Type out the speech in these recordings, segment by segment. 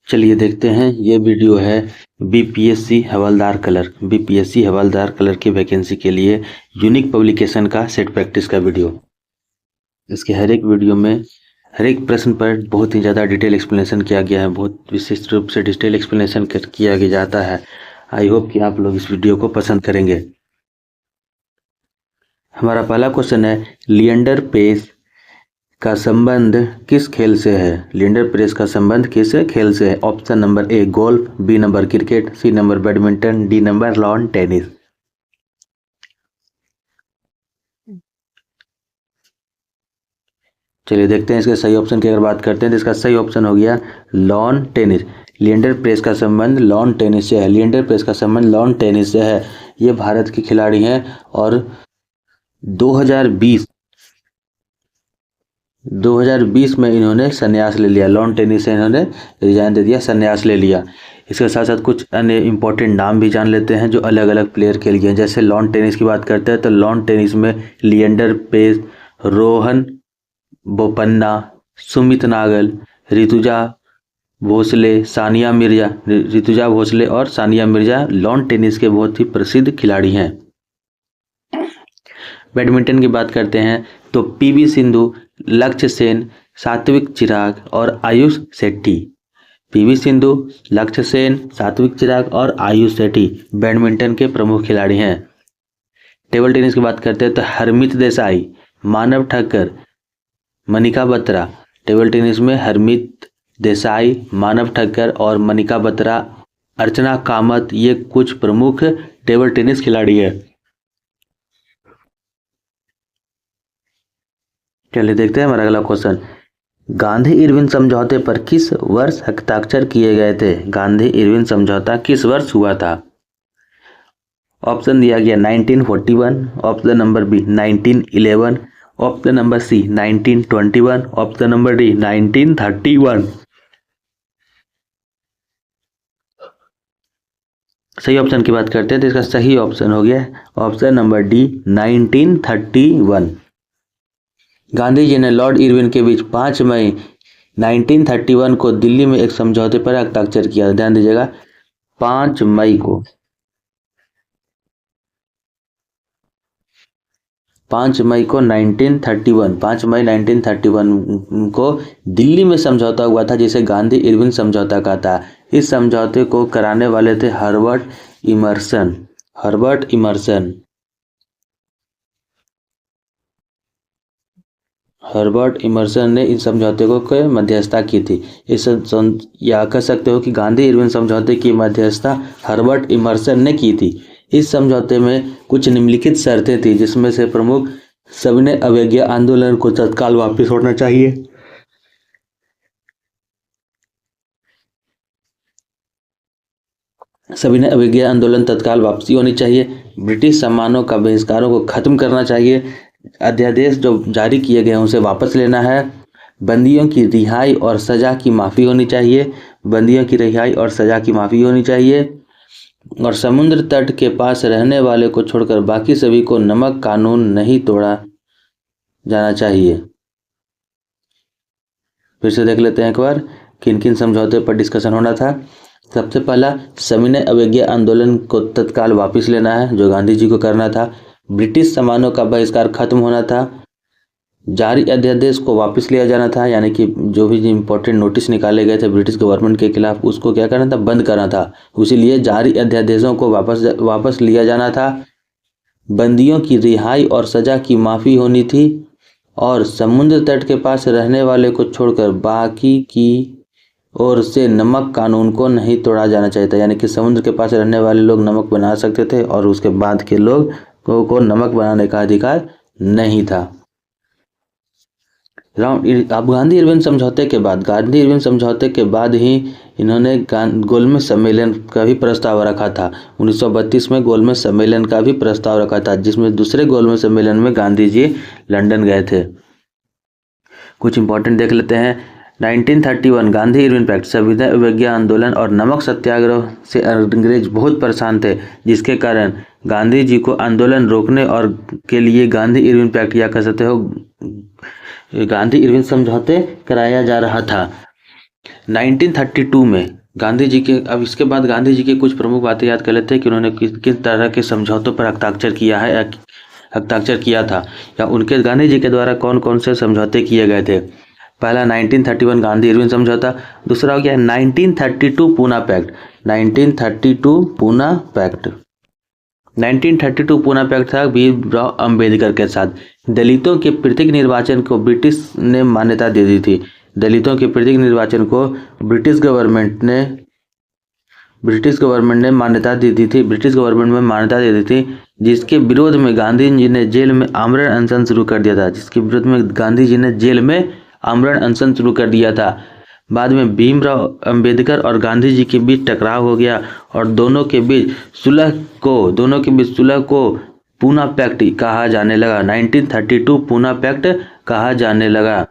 चलिए देखते हैं। ये वीडियो है बीपीएससी हवलदार कलर की वैकेंसी के लिए यूनिक पब्लिकेशन का सेट प्रैक्टिस का वीडियो। इसके हर एक वीडियो में हर एक प्रश्न पर बहुत ही ज़्यादा डिटेल एक्सप्लेनेशन किया गया है, बहुत विशिष्ट रूप से डिटेल एक्सप्लेनेशन किया जाता है। आई होप कि आप लोग इस वीडियो को पसंद करेंगे। हमारा पहला क्वेश्चन है, लिएंडर पेस का संबंध किस खेल से है? लिएंडर पेस का संबंध किस खेल से है? Option number A golf, B number cricket, C number badminton, D number lawn tennis. चलिए देखते हैं इसके सही ऑप्शन की अगर बात करते हैं तो इसका सही ऑप्शन हो गया लॉन टेनिस। लिएंडर पेस का संबंध लॉन टेनिस से है। लिएंडर पेस का संबंध लॉन टेनिस से है। ये भारत के खिलाड़ी हैं और 2020 में इन्होंने संन्यास ले लिया। लॉन टेनिस से इन्होंने रिजाइन दे दिया, संन्यास ले लिया। इसके साथ साथ कुछ अन्य इंपॉर्टेंट नाम भी जान लेते हैं जो अलग अलग प्लेयर के लिए हैं। जैसे लॉन टेनिस की बात करते हैं तो लॉन टेनिस में लिएंडर पेस, रोहन बोपन्ना, सुमित नागल, ऋतुजा भोसले और सानिया मिर्जा लॉन टेनिस के बहुत ही प्रसिद्ध खिलाड़ी हैं। बैडमिंटन की बात करते हैं तो पीवी सिंधु, लक्ष्य सेन, सात्विक चिराग और आयुष शेट्टी। पीवी सिंधु, लक्ष्य सेन, सात्विक चिराग और आयुष शेट्टी बैडमिंटन के प्रमुख खिलाड़ी हैं। टेबल टेनिस की बात करते हैं तो हरमीत देसाई, मानव ठक्कर, मनिका बत्रा। टेबल टेनिस में हरमीत देसाई, मानव ठक्कर और मनिका बत्रा, अर्चना कामत, ये कुछ प्रमुख टेबल टेनिस खिलाड़ी हैं। चलिए देखते हैं हमारा अगला क्वेश्चन। गांधी इरविन समझौते पर किस वर्ष हस्ताक्षर किए गए थे? गांधी इरविन समझौता किस वर्ष हुआ था? ऑप्शन दिया गया 1941, option number B 1911, option number C 1921, option number D 1931। सही ऑप्शन की बात करते हैं तो इसका सही ऑप्शन हो गया option number D 1931। Gandhi ji ने लॉर्ड इरविन के बीच 5 मई 1931 को दिल्ली में एक समझौते पर हस्ताक्षर किया। ध्यान दीजिएगा 5 मई 1931 को दिल्ली में समझौता हुआ था जिसे गांधी इरविन समझौता कहता था। इस समझौते को कराने वाले थे हर्बर्ट इमर्सन ने इस समझौते को मध्यस्थता की थी। या कह सकते हो कि गांधी इरविन समझौते की मध्यस्थता हर्बर्ट इमर्सन ने की थी। इस समझौते में कुछ निम्नलिखित शर्तें थी जिसमें से प्रमुख, सविनय अवज्ञा आंदोलन को तत्काल वापस होना चाहिए। सविनय अवज्ञा आंदोलन तत्काल वापसी होनी चाहिए। ब्रिटिश सम्मानों का बहिष्कारों को खत्म करना चाहिए। अध्यादेश जो जारी किए गए हैं उसे वापस लेना है। बंदियों की रिहाई और सजा की माफ़ी होनी चाहिए। और समुद्र तट के पास रहने वाले को छोड़कर बाकी सभी को नमक कानून नहीं तोड़ा जाना चाहिए। फिर से देख लेते हैं एक बार किन किन समझौते पर डिस्कशन होना था। सबसे पहला, सविनय अवज्ञा आंदोलन को तत्काल वापस लेना है जो गांधी जी को करना था। ब्रिटिश सामानों का बहिष्कार खत्म होना था। जारी अध्यादेश को वापस लिया जाना था, यानी कि जो भी इंपॉर्टेंट नोटिस निकाले गए थे ब्रिटिश गवर्नमेंट के खिलाफ उसको क्या करना था, बंद करना था। इसीलिए जारी अध्यादेशों को वापस लिया जाना था। बंदियों की रिहाई और सजा की माफ़ी होनी थी और समुद्र तट के पास रहने वाले को छोड़कर बाकी की ओर से नमक कानून को नहीं तोड़ा जाना चाहिए था। यानी कि समुद्र के पास रहने वाले लोग नमक बना सकते थे और उसके बाद के लोग को नमक बनाने का अधिकार नहीं था। अब गांधी इरविन समझौते के बाद ही इन्होंने गोलमेज सम्मेलन का भी प्रस्ताव रखा था। 1932 में गोलमेज सम्मेलन का भी प्रस्ताव रखा था जिसमें दूसरे गोलमेज सम्मेलन में गांधी जी लंदन गए थे। कुछ इंपॉर्टेंट देख लेते हैं। 1931 गांधी इरविन पैक्ट, सविनय अवज्ञा आंदोलन और नमक सत्याग्रह से अंग्रेज बहुत परेशान थे जिसके कारण गांधी जी को आंदोलन रोकने और के लिए गांधी इरविन पैक्ट या कह सकते हो गांधी इरविन समझौते कराया जा रहा था। 1932 में गांधी जी के अब इसके बाद गांधी जी की कुछ प्रमुख बातें याद कर लेते हैं कि उन्होंने किस किस तरह के समझौतों पर हस्ताक्षर किया है या हस्ताक्षर किया था, या उनके गांधी जी के द्वारा कौन कौन से समझौते किए गए थे। पहला 1931 गांधी इरविन समझौता, दूसरा हो गया 1932 Poona pact. 1932 Poona pact 1932 Poona pact था भीमराव अंबेडकर के साथ। दलितों के पृथक निर्वाचन को ब्रिटिश ने मान्यता दे दी थी। दलितों के पृथक निर्वाचन को ब्रिटिश गवर्नमेंट ने मान्यता दे दी थी। ब्रिटिश गवर्नमेंट में मान्यता दे दी थी, जिसके विरोध में गांधी जी ने जेल में आमरण अनशन शुरू कर दिया था। जिसके विरोध में गांधी जी ने जेल में आमरण अनशन शुरू कर दिया था। बाद में भीमराव अंबेडकर और गांधी जी के बीच टकराव हो गया और दोनों के बीच सुलह को पूना पैक्ट कहा जाने लगा। 1932 पूना पैक्ट कहा जाने लगा।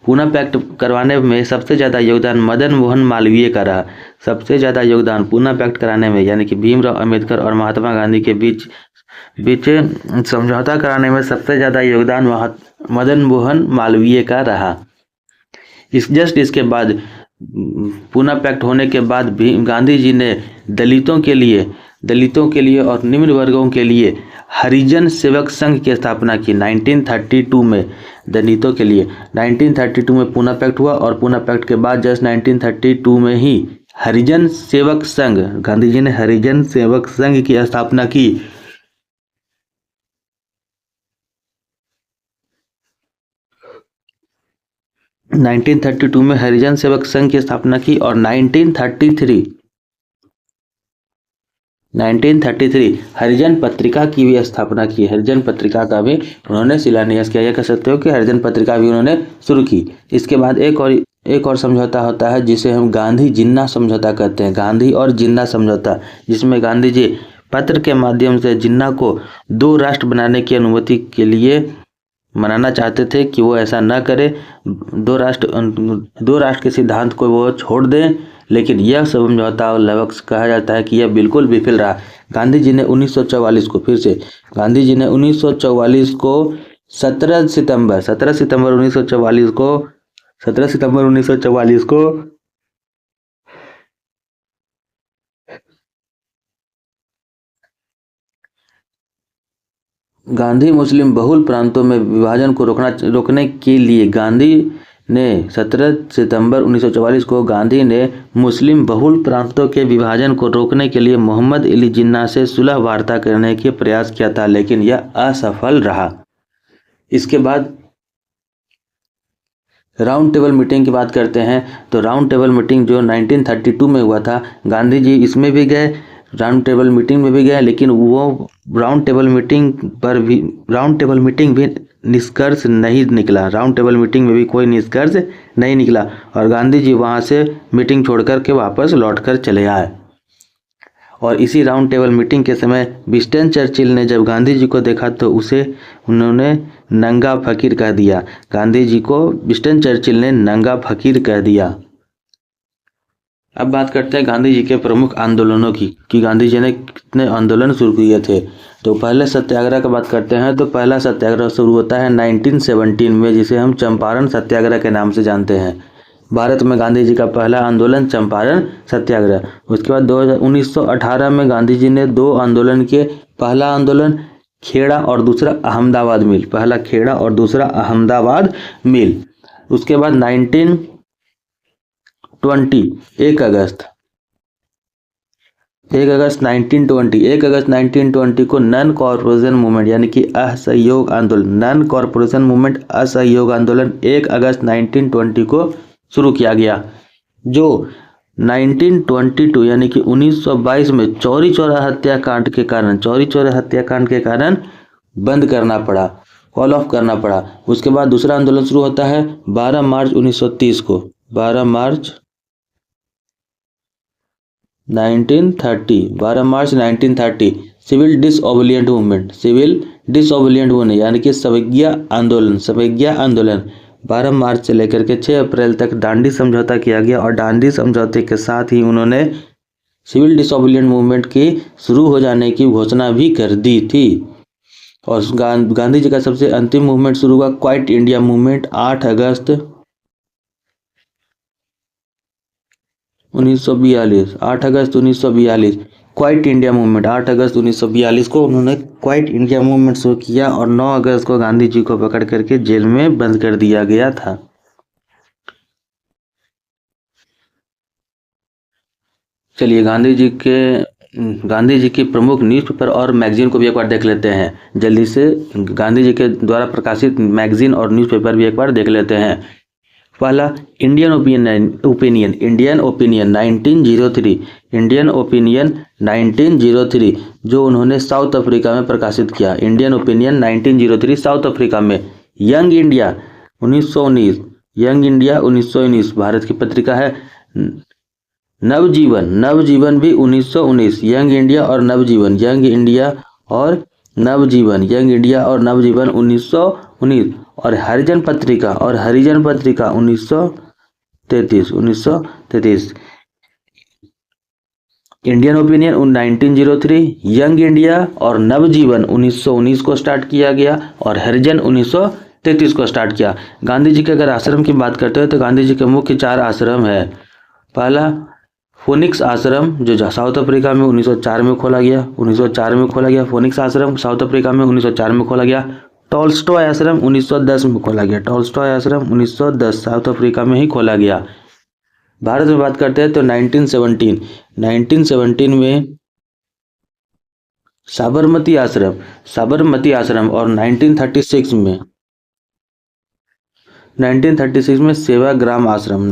पूना पैक्ट करवाने में सबसे ज़्यादा योगदान मदन मोहन मालवीय का रहा। सबसे ज़्यादा योगदान पूना पैक्ट कराने में, यानी कि भीमराव अंबेडकर और महात्मा गांधी के बीच समझौता कराने में सबसे ज़्यादा योगदान मदन मोहन मालवीय का रहा। इसके बाद पूना पैक्ट होने के बाद गांधी जी ने दलितों के लिए और निम्न वर्गों के लिए हरिजन सेवक संघ की स्थापना की 1932 में। दलितों के लिए 1932 में पूना पैक्ट हुआ और पूना पैक्ट के बाद जस्ट 1932 में ही हरिजन सेवक संघ, गांधी जी ने हरिजन सेवक संघ की स्थापना की। – 1932 में हरिजन सेवक संघ की स्थापना की और 1933 हरिजन पत्रिका की भी स्थापना की। हरिजन पत्रिका का भी उन्होंने शिलान्यास किया। यह कह सकते हो कि हरिजन पत्रिका भी उन्होंने शुरू की। इसके बाद एक और समझौता होता है जिसे हम गांधी जिन्ना समझौता कहते हैं। गांधी और जिन्ना समझौता, जिसमें गांधी जी पत्र के माध्यम से जिन्ना को 2 राष्ट्र बनाने की अनुमति के लिए मनाना चाहते थे कि वो ऐसा न करे, 2 राष्ट्र के सिद्धांत को वो छोड़ दें। लेकिन यह समझौता लगभग कहा जाता है कि यह बिल्कुल विफल रहा। गांधी जी ने 1944 को 17 सितंबर 1944 को गांधी मुस्लिम बहुल प्रांतों में विभाजन को रोकने के लिए गांधी ने 17 सितंबर 1944 को गांधी ने मुस्लिम बहुल प्रांतों के विभाजन को रोकने के लिए मोहम्मद अली जिन्ना से सुलह वार्ता करने के प्रयास किया था, लेकिन यह असफल रहा। इसके बाद राउंड टेबल मीटिंग की बात करते हैं। तो राउंड टेबल मीटिंग जो 1932 में हुआ था, गांधी जी इसमें भी गए, राउंड टेबल मीटिंग में भी गए, लेकिन वो राउंड टेबल मीटिंग भी निष्कर्ष नहीं निकला। राउंड टेबल मीटिंग में भी कोई निष्कर्ष नहीं निकला और गांधी जी वहाँ से मीटिंग छोड़कर के वापस लौटकर चले आए। और इसी राउंड टेबल मीटिंग के समय विंस्टन चर्चिल ने जब गांधी जी को देखा तो उन्होंने नंगा फकीर कह दिया। गांधी जी को विंस्टन चर्चिल ने नंगा फकीर कह दिया। अब बात करते हैं गांधी जी के प्रमुख आंदोलनों की कि गांधी जी ने कितने आंदोलन शुरू किए थे। तो पहले सत्याग्रह की बात करते हैं। तो पहला सत्याग्रह शुरू होता है 1917 में, जिसे हम चंपारण सत्याग्रह के नाम से जानते हैं। भारत में गांधी जी का पहला आंदोलन चंपारण सत्याग्रह। उसके बाद 1918 में गांधी जी ने 2 आंदोलन किए। पहला आंदोलन खेड़ा और दूसरा अहमदाबाद मिल। पहला खेड़ा और दूसरा अहमदाबाद मिल। उसके बाद 1 अगस्त 1920 को नन कॉर्पोरेशन मूवमेंट, यानी कि असहयोग आंदोलन, नन कॉर्पोरेशन मूवमेंट असहयोग आंदोलन 1 अगस्त 1920 को शुरू किया गया, जो 1922 यानी कि 1922 में चौरी चौरा हत्याकांड के कारण बंद करना पड़ा, कॉल ऑफ करना पड़ा। उसके बाद दूसरा आंदोलन शुरू होता है 12 मार्च 1930 को। 12 मार्च 1930 सिविल डिसओबीडिएंट मूवमेंट यानी कि सवैया आंदोलन 12 मार्च से लेकर के 6 अप्रैल तक दांडी समझौता किया गया और दांडी समझौते के साथ ही उन्होंने सिविल डिसओबीडिएंट मूवमेंट की शुरू हो जाने की घोषणा भी कर दी थी। और गांधी जी का सबसे अंतिम मूवमेंट शुरू हुआ क्वाइट इंडिया मूवमेंट 8 अगस्त 1942, 8 अगस्त 1942 क्वाइट इंडिया मूवमेंट। 8 अगस्त 1942 को उन्होंने क्वाइट इंडिया मूवमेंट शुरू किया और 9 अगस्त को गांधी जी को पकड़ करके जेल में बंद कर दिया गया था। चलिए गांधी जी की प्रमुख न्यूज़पेपर और मैगजीन को भी एक बार देख लेते हैं जल्दी से। गांधी जी के द्वारा प्रकाशित मैगजीन और न्यूज़पेपर भी एक बार देख लेते हैं। पहला इंडियन ओपिनियन 1903, इंडियन ओपिनियन 1903 जो उन्होंने साउथ अफ्रीका में प्रकाशित किया। इंडियन ओपिनियन 1903 साउथ अफ्रीका में। यंग इंडिया 1919 भारत की पत्रिका है। नवजीवन भी 1919। यंग इंडिया और नवजीवन 1919 और हरिजन पत्रिका 1933। इंडियन ओपिनियन 1903, यंग इंडिया और नवजीवन 1919 को स्टार्ट किया गया और हरिजन 1933 को स्टार्ट किया। गांधी जी के अगर आश्रम की बात करते हैं तो गांधी जी के मुख्य 4 आश्रम है। पहला फोनिक्स आश्रम जो साउथ अफ्रीका में 1904 में खोला गया। फोनिक्स आश्रम साउथ अफ्रीका में 1904 में खोला गया। टॉल्स्टॉय आश्रम 1910 में खोला गया। टॉल्स्टॉय आश्रम 1910 साउथ अफ्रीका में ही खोला गया। भारत में बात करते हैं तो 1917 में साबरमती आश्रम और 1936 में सेवाग्राम आश्रम।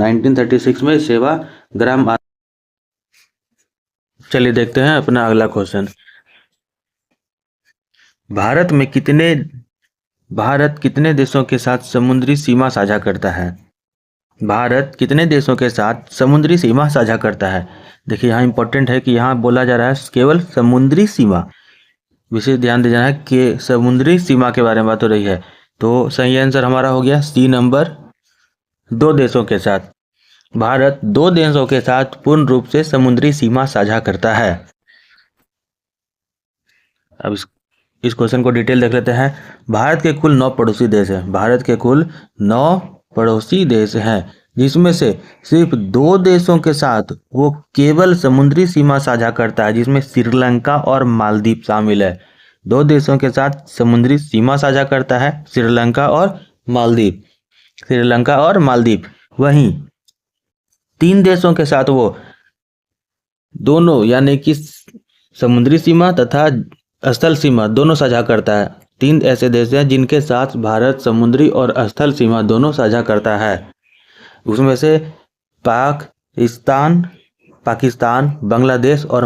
चलिए देखते हैं अपना अगला क्वेश्चन। भारत कितने देशों के साथ समुद्री सीमा साझा करता है? भारत कितने देशों के साथ समुद्री सीमा साझा करता है? देखिए यहाँ इंपॉर्टेंट है कि यहाँ बोला जा रहा है केवल समुद्री सीमा। विशेष ध्यान देना है कि समुद्री सीमा के बारे में बात हो रही है। तो सही आंसर हमारा हो गया सी नंबर, 2 देशों के साथ। भारत 2 देशों के साथ पूर्ण रूप से समुद्री सीमा साझा करता है। अब इस क्वेश्चन को डिटेल देख लेते हैं। भारत के कुल 9 पड़ोसी देश हैं जिसमें से सिर्फ 2 देशों के साथ वो केवल समुद्री सीमा साझा करता है, जिसमें श्रीलंका और मालदीव शामिल है। 2 देशों के साथ समुद्री सीमा साझा करता है, श्रीलंका और मालदीव। वहीं 3 देशों के साथ वो दोनों यानी कि समुद्री सीमा तथा स्थल सीमा दोनों साझा करता है। 3 ऐसे देश हैं जिनके साथ भारत समुद्री और स्थल सीमा दोनों साझा करता है। उसमें से पाकिस्तान, बांग्लादेश और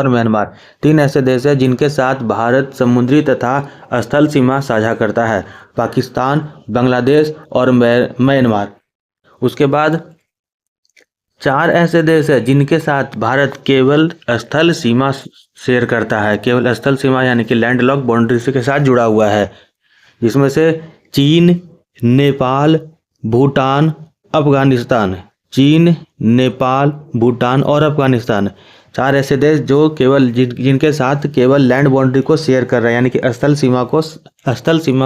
म्यांमार 3 ऐसे देश हैं जिनके साथ भारत समुद्री तथा स्थल सीमा साझा करता है। पाकिस्तान, बांग्लादेश और म्यांमार। उसके बाद 4 ऐसे देश हैं जिनके साथ भारत केवल स्थल सीमा शेयर करता है। केवल स्थल सीमा यानी कि लैंडलॉक बाउंड्री के साथ जुड़ा हुआ है, जिसमें से चीन, नेपाल, भूटान, और अफगानिस्तान। 4 ऐसे देश जो केवल जिनके साथ केवल लैंड बाउंड्री को शेयर कर रहा है, यानी कि स्थल सीमा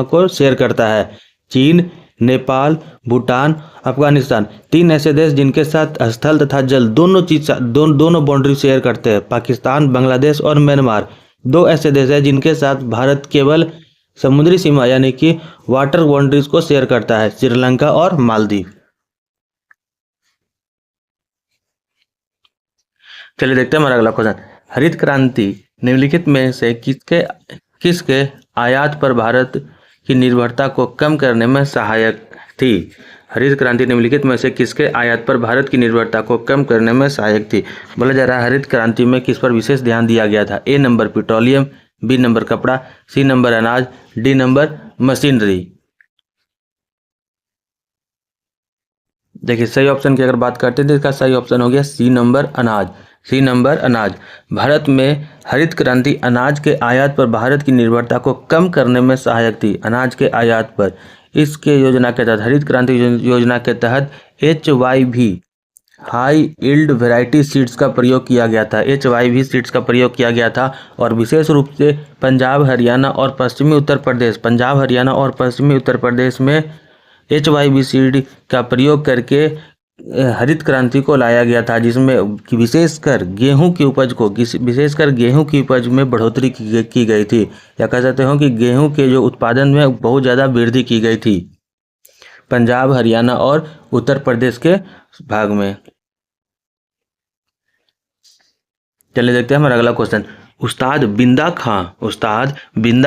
को शेयर करता है। चीन, नेपाल, भूटान, अफगानिस्तान 3 ऐसे देश जिनके साथ स्थल तथा जल दोनों बाउंड्री शेयर करते हैं। पाकिस्तान, बांग्लादेश और म्यांमार 2 ऐसे देश हैं जिनके साथ भारत केवल समुद्री सीमा यानी कि वाटर बाउंड्रीज को शेयर करता है, श्रीलंका और मालदीव। चलिए देखते हैं हमारा अगला क्वेश्चन। हरित क्रांति निम्नलिखित में से किसके आयात पर भारत की निर्भरता को कम करने में सहायक थी? हरित क्रांति निम्नलिखित में से किसके आयात पर भारत की निर्भरता को कम करने में सहायक थी? बोला जा रहा है हरित क्रांति में किस पर विशेष ध्यान दिया गया था? A number petroleum, B number कपड़ा, सी नंबर अनाज, डी नंबर मशीनरी। देखिए सही ऑप्शन की अगर बात करते हैं तो इसका सही ऑप्शन हो गया सी नंबर अनाज। भारत में हरित क्रांति अनाज के आयात पर भारत की निर्भरता को कम करने में सहायक थी। अनाज के आयात पर इसके योजना के तहत हरित क्रांति योजना के तहत HYV high yield variety seeds का प्रयोग किया गया था। HYV सीड्स का प्रयोग किया गया था और विशेष रूप से पंजाब, हरियाणा और पश्चिमी उत्तर प्रदेश में HYV सीड का प्रयोग करके हरित क्रांति को लाया गया था, जिसमें कि विशेषकर गेहूं की उपज को विशेषकर गेहूं की उपज में बढ़ोतरी की गई थी, या कह सकते हो कि गेहूं के जो उत्पादन में बहुत ज़्यादा वृद्धि की गई थी पंजाब, हरियाणा और उत्तर प्रदेश के भाग में। चलिए देखते हैं हमारा अगला क्वेश्चन। उस्ताद बिंदा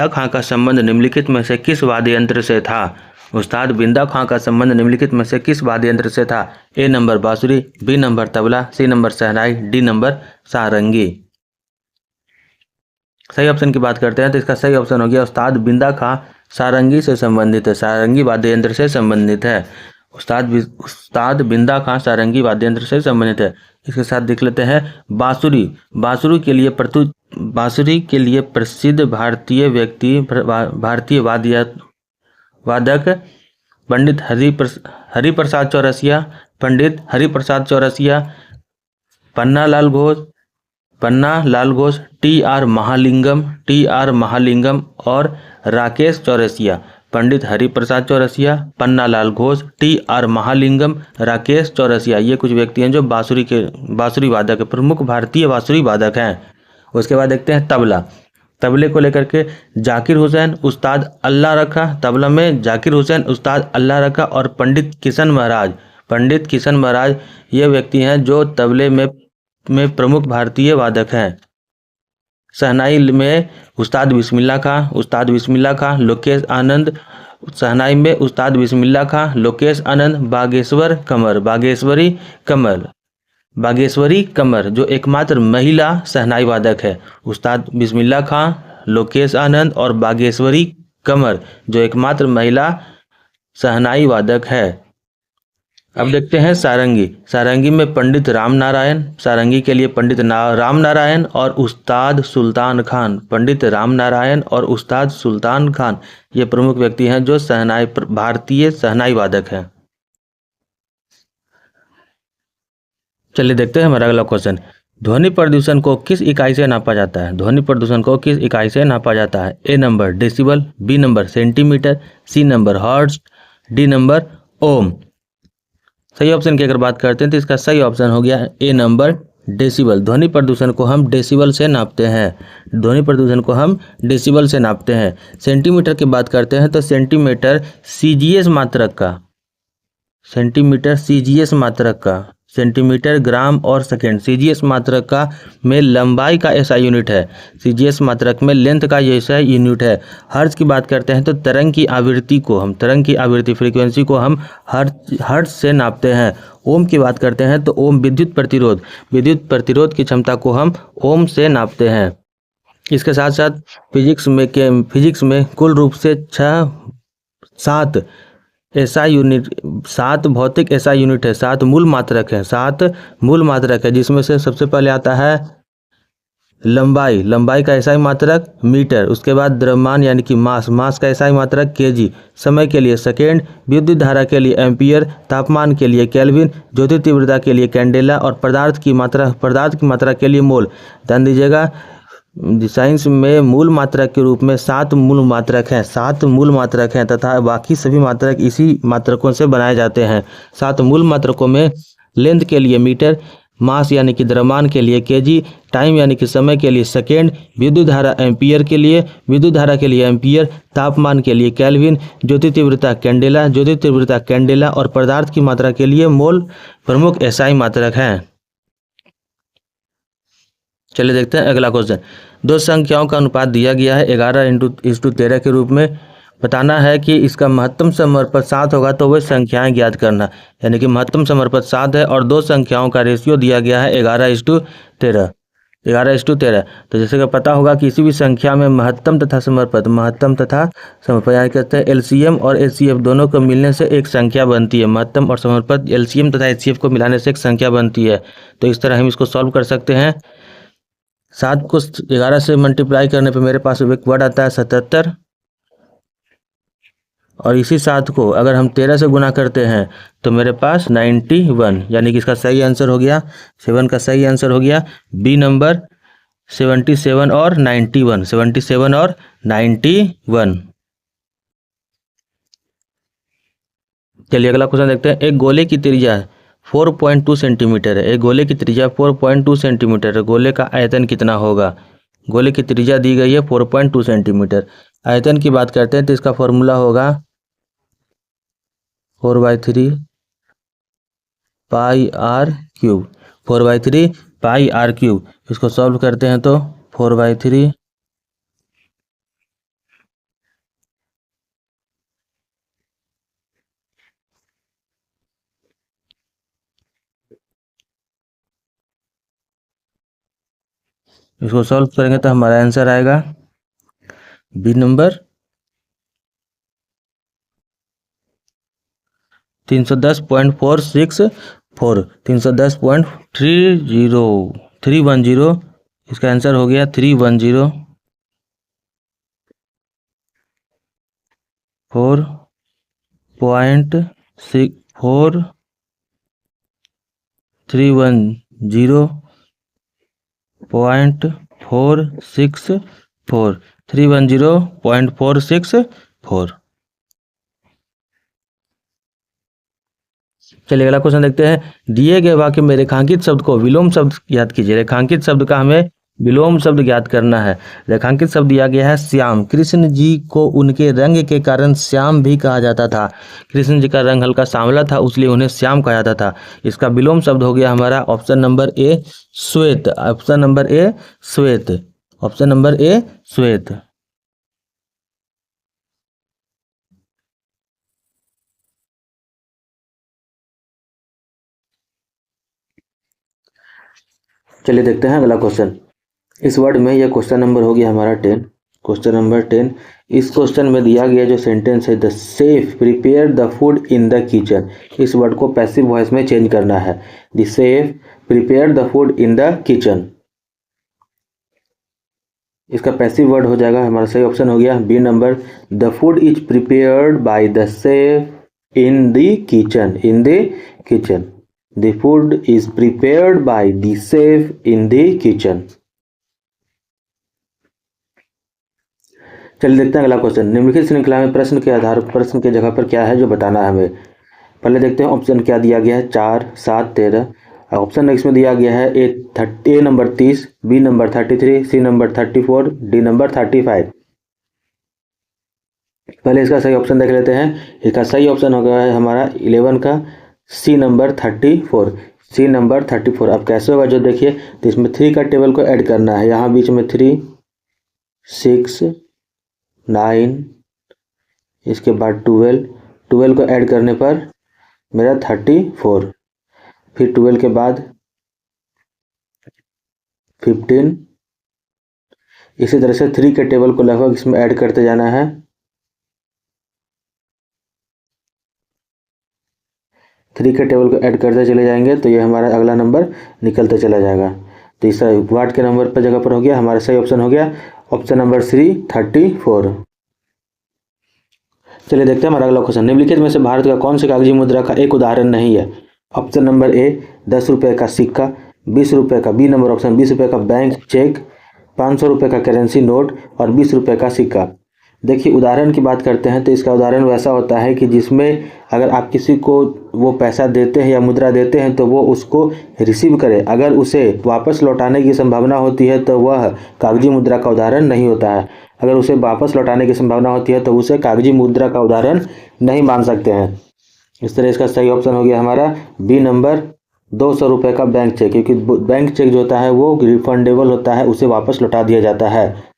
खां का संबंध निम्नलिखित में से किस वाद्य यंत्र से था? उस्ताद बिंदा खां का संबंध निम्नलिखित में से किस वाद्य यंत्र से था? ए नंबर बांसुरी, B number tabla, C number शहनाई, डी नंबर सारंगी। सही ऑप्शन की बात करते हैं तो इसका सही ऑप्शन हो गया उस्ताद बिंदा खां सारंगी से संबंधित है, सारंगी वाद्य यंत्र से संबंधित है। उस्ताद बिंदा खां सारंगी वाद्य यंत्र से संबंधित है। इसके साथ देख लेते हैं बांसुरी। बांसुरी के लिए प्रसिद्ध भारतीय वादक पंडित हरिप्रसाद चौरसिया, पन्ना लाल घोष, टी आर महालिंगम और राकेश चौरसिया। पंडित हरिप्रसाद चौरसिया, पन्ना लाल घोष, टी आर महालिंगम, राकेश चौरसिया, ये कुछ व्यक्ति हैं जो बांसुरी वादक है, प्रमुख भारतीय बांसुरी वादक हैं। उसके बाद देखते हैं तबला। तबले को लेकर के जाकिर हुसैन उस्ताद अल्लाह रखा, तबला में जाकिर हुसैन उस्ताद अल्लाह रखा और पंडित किशन महाराज ये व्यक्ति हैं जो तबले में प्रमुख भारतीय वादक हैं। शहनाई में उस्ताद बिस्मिल्लाह खां, लोकेश आनंद, शहनाई में उस्ताद बिस्मिल्लाह खां, लोकेश आनंद, बागेश्वरी कमर जो एकमात्र महिला शहनाई वादक है। उस्ताद बिस्मिल्लाह खां, लोकेश आनंद और बागेश्वरी कमर जो एकमात्र महिला शहनाई वादक है। अब देखते हैं सारंगी में पंडित रामनारायण, सारंगी के लिए पंडित रामनारायण और उस्ताद सुल्तान खान, ये प्रमुख व्यक्ति हैं जो भारतीय शहनाई वादक हैं। चलिए देखते हैं हमारा अगला क्वेश्चन। ध्वनि प्रदूषण को किस इकाई से नापा जाता है? A number decibel, B number centimetre, C number hertz, D number ohm. सही ऑप्शन की अगर बात करते हैं तो इसका सही ऑप्शन हो गया ए नंबर डेसिबल। ध्वनि प्रदूषण को हम डेसिबल से नापते हैं। सेंटीमीटर की बात करते हैं तो सेंटीमीटर सीजीएस मात्रक का, सेंटीमीटर, ग्राम और सेकेंड, सीजीएस मात्रक का में लंबाई का ऐसा यूनिट है, सीजीएस मात्रक में लेंथ का ऐसा यूनिट है। हर्ट्ज की बात करते हैं तो तरंग की आवृत्ति फ्रीक्वेंसी को हम हर्ट्ज से नापते हैं। ओम की बात करते हैं तो ओम विद्युत प्रतिरोध की क्षमता को हम ओम से नापते हैं। इसके साथ साथ फिजिक्स में कुल रूप से 7 भौतिक एसआई यूनिट है, 7 मूल मात्रक है, जिसमें से सबसे पहले आता है लंबाई का एसआई मात्रक मीटर, उसके बाद द्रव्यमान यानी कि मास का एसआई मात्रक केजी, समय के लिए सेकेंड, विद्युत धारा के लिए एम्पियर, तापमान के लिए केल्विन, ज्योति तीव्रता के लिए कैंडेला और पदार्थ की मात्रा के लिए मोल। ध्यान दीजिएगा साइंस में मूल मात्रक के रूप में 7 मूल मात्रक हैं तथा बाकी सभी मात्रक इसी मात्रकों से बनाए जाते हैं। 7 मूल मात्रकों में लेंथ के लिए मीटर, मास यानी कि द्रव्यमान के लिए केजी, टाइम यानी कि समय के लिए सेकेंड, विद्युत धारा के लिए एम्पियर, तापमान के लिए केल्विन, ज्योति तीव्रता कैंडेला और पदार्थ की मात्रा के लिए मोल प्रमुख एसआई मात्रक हैं। चलिए देखते हैं अगला क्वेश्चन। 2 संख्याओं का अनुपात दिया गया है 11:13 के रूप में। बताना है कि इसका महत्तम समर्पद 7 होगा तो वह संख्याएं ज्ञात करना, यानी कि महत्तम समर्पद 7 है और 2 संख्याओं का रेशियो दिया गया है 11:13। तो जैसे कि पता होगा कि किसी भी संख्या में महत्तम तथा समर्पद यानी कहते हैं एलसीएम और एचसीएफ दोनों को मिलने से एक संख्या बनती है। महत्तम और समर्पद एलसीएम तथा एचसीएफ को मिलाने से एक संख्या बनती है। तो इस तरह हम इसको सॉल्व कर सकते हैं। 7 को 11 से मल्टीप्लाई करने पे मेरे पास एक वर्ड आता है 77, और इसी 7 को अगर हम 13 से गुना करते हैं तो मेरे पास 91, यानी कि इसका सही आंसर हो गया 7 का सही आंसर हो गया बी नंबर 77 और 91। चलिए अगला क्वेश्चन देखते हैं। एक गोले की त्रिज्या 4.2 सेंटीमीटर है। एक गोले की त्रिज्या 4.2 सेंटीमीटर है। गोले का आयतन कितना होगा? गोले की त्रिज्या दी गई है 4.2 सेंटीमीटर। आयतन की बात करते हैं तो इसका फॉर्मूला होगा 4/3 pi R cube. 4/3 pi R cube. इसको सॉल्व करते हैं तो 4/3 इसको सॉल्व करेंगे तो हमारा आंसर आएगा बी नंबर 310.464 310.310 इसका आंसर हो गया 310.464 चलिए अगला क्वेश्चन देखते हैं। दिए गए वाक्य में रेखांकित शब्द को विलोम शब्द याद कीजिए। रेखांकित शब्द का हमें विलोम शब्द ज्ञात करना है। रेखांकित शब्द दिया गया है श्याम। कृष्ण जी को उनके रंग के कारण श्याम भी कहा जाता था। कृष्ण जी का रंग हल्का सांवला था, इसलिए उन्हें श्याम कहा जाता था। इसका विलोम शब्द हो गया हमारा ऑप्शन नंबर ए श्वेत। ऑप्शन नंबर ए श्वेत। ऑप्शन नंबर ए श्वेत। चलिए देखते हैं अगला क्वेश्चन। इस वर्ड में यह क्वेश्चन नंबर हो गया हमारा 10। Question number 10। इस क्वेश्चन में दिया गया जो सेंटेंस है the chef prepare the food in the kitchen. इस वर्ड को पैसिव वॉइस में चेंज करना है। The chef prepare the food in the kitchen. इसका पैसिव वर्ड हो जाएगा हमारा सही ऑप्शन हो गया B number the food is prepared by the chef in the kitchen. In the kitchen. The food is prepared by the chef in the kitchen. चलिए देखते हैं अगला क्वेश्चन। निम्नलिखित श्रृंखला में प्रश्न के आधार प्रश्न के जगह पर क्या है जो बताना है हमें। पहले देखते हैं ऑप्शन क्या दिया गया है 4, 7, 13। ऑप्शन नेक्स्ट में दिया गया है A number 30, B number 33, C number 34, D number 35। पहले इसका सही ऑप्शन देख लेते हैं। इसका सही ऑप्शन हो गया है हमारा 11 का सी नंबर 34। सी नंबर 34। अब कैसे होगा जो देखिए, तो इसमें 3 का टेबल को ऐड करना है। यहाँ बीच में 3, 6, 9, इसके बाद 12 को ऐड करने पर मेरा 34। फिर 12 के बाद 15। इसी तरह से 3 के टेबल को लगभग इसमें ऐड करते जाना है। 3 के टेबल को ऐड करते चले जाएंगे तो ये हमारा अगला नंबर निकलते चला जाएगा। तो इस वाट के नंबर पर जगह पर हो गया हमारा सही ऑप्शन हो गया ऑप्शन नंबर 34। चलिए देखते हैं हमारा अगला क्वेश्चन। निम्नलिखित में से भारत का कौन सी कागजी मुद्रा का एक उदाहरण नहीं है। ऑप्शन नंबर ए 10 रुपये का सिक्का, 20 रुपये का, बी नंबर ऑप्शन 20 रुपये का बैंक चेक, 500 रुपये का करेंसी नोट और 20 रुपये का सिक्का। देखिए उदाहरण की बात करते हैं तो इसका उदाहरण वैसा होता है कि जिसमें अगर आप किसी को वो पैसा देते हैं या मुद्रा देते हैं तो वो उसको रिसीव करे। अगर उसे वापस लौटाने की संभावना होती है तो वह कागजी मुद्रा का उदाहरण नहीं होता है। अगर उसे वापस लौटाने की संभावना होती है तो उसे कागजी मुद्रा का उदाहरण नहीं मान सकते हैं। इस तरह इसका सही ऑप्शन हो गया हमारा बी नंबर 200 रुपये का बैंक चेक, क्योंकि बैंक चेक जो होता है वो रिफंडेबल होता है, उसे वापस लौटा दिया जाता है।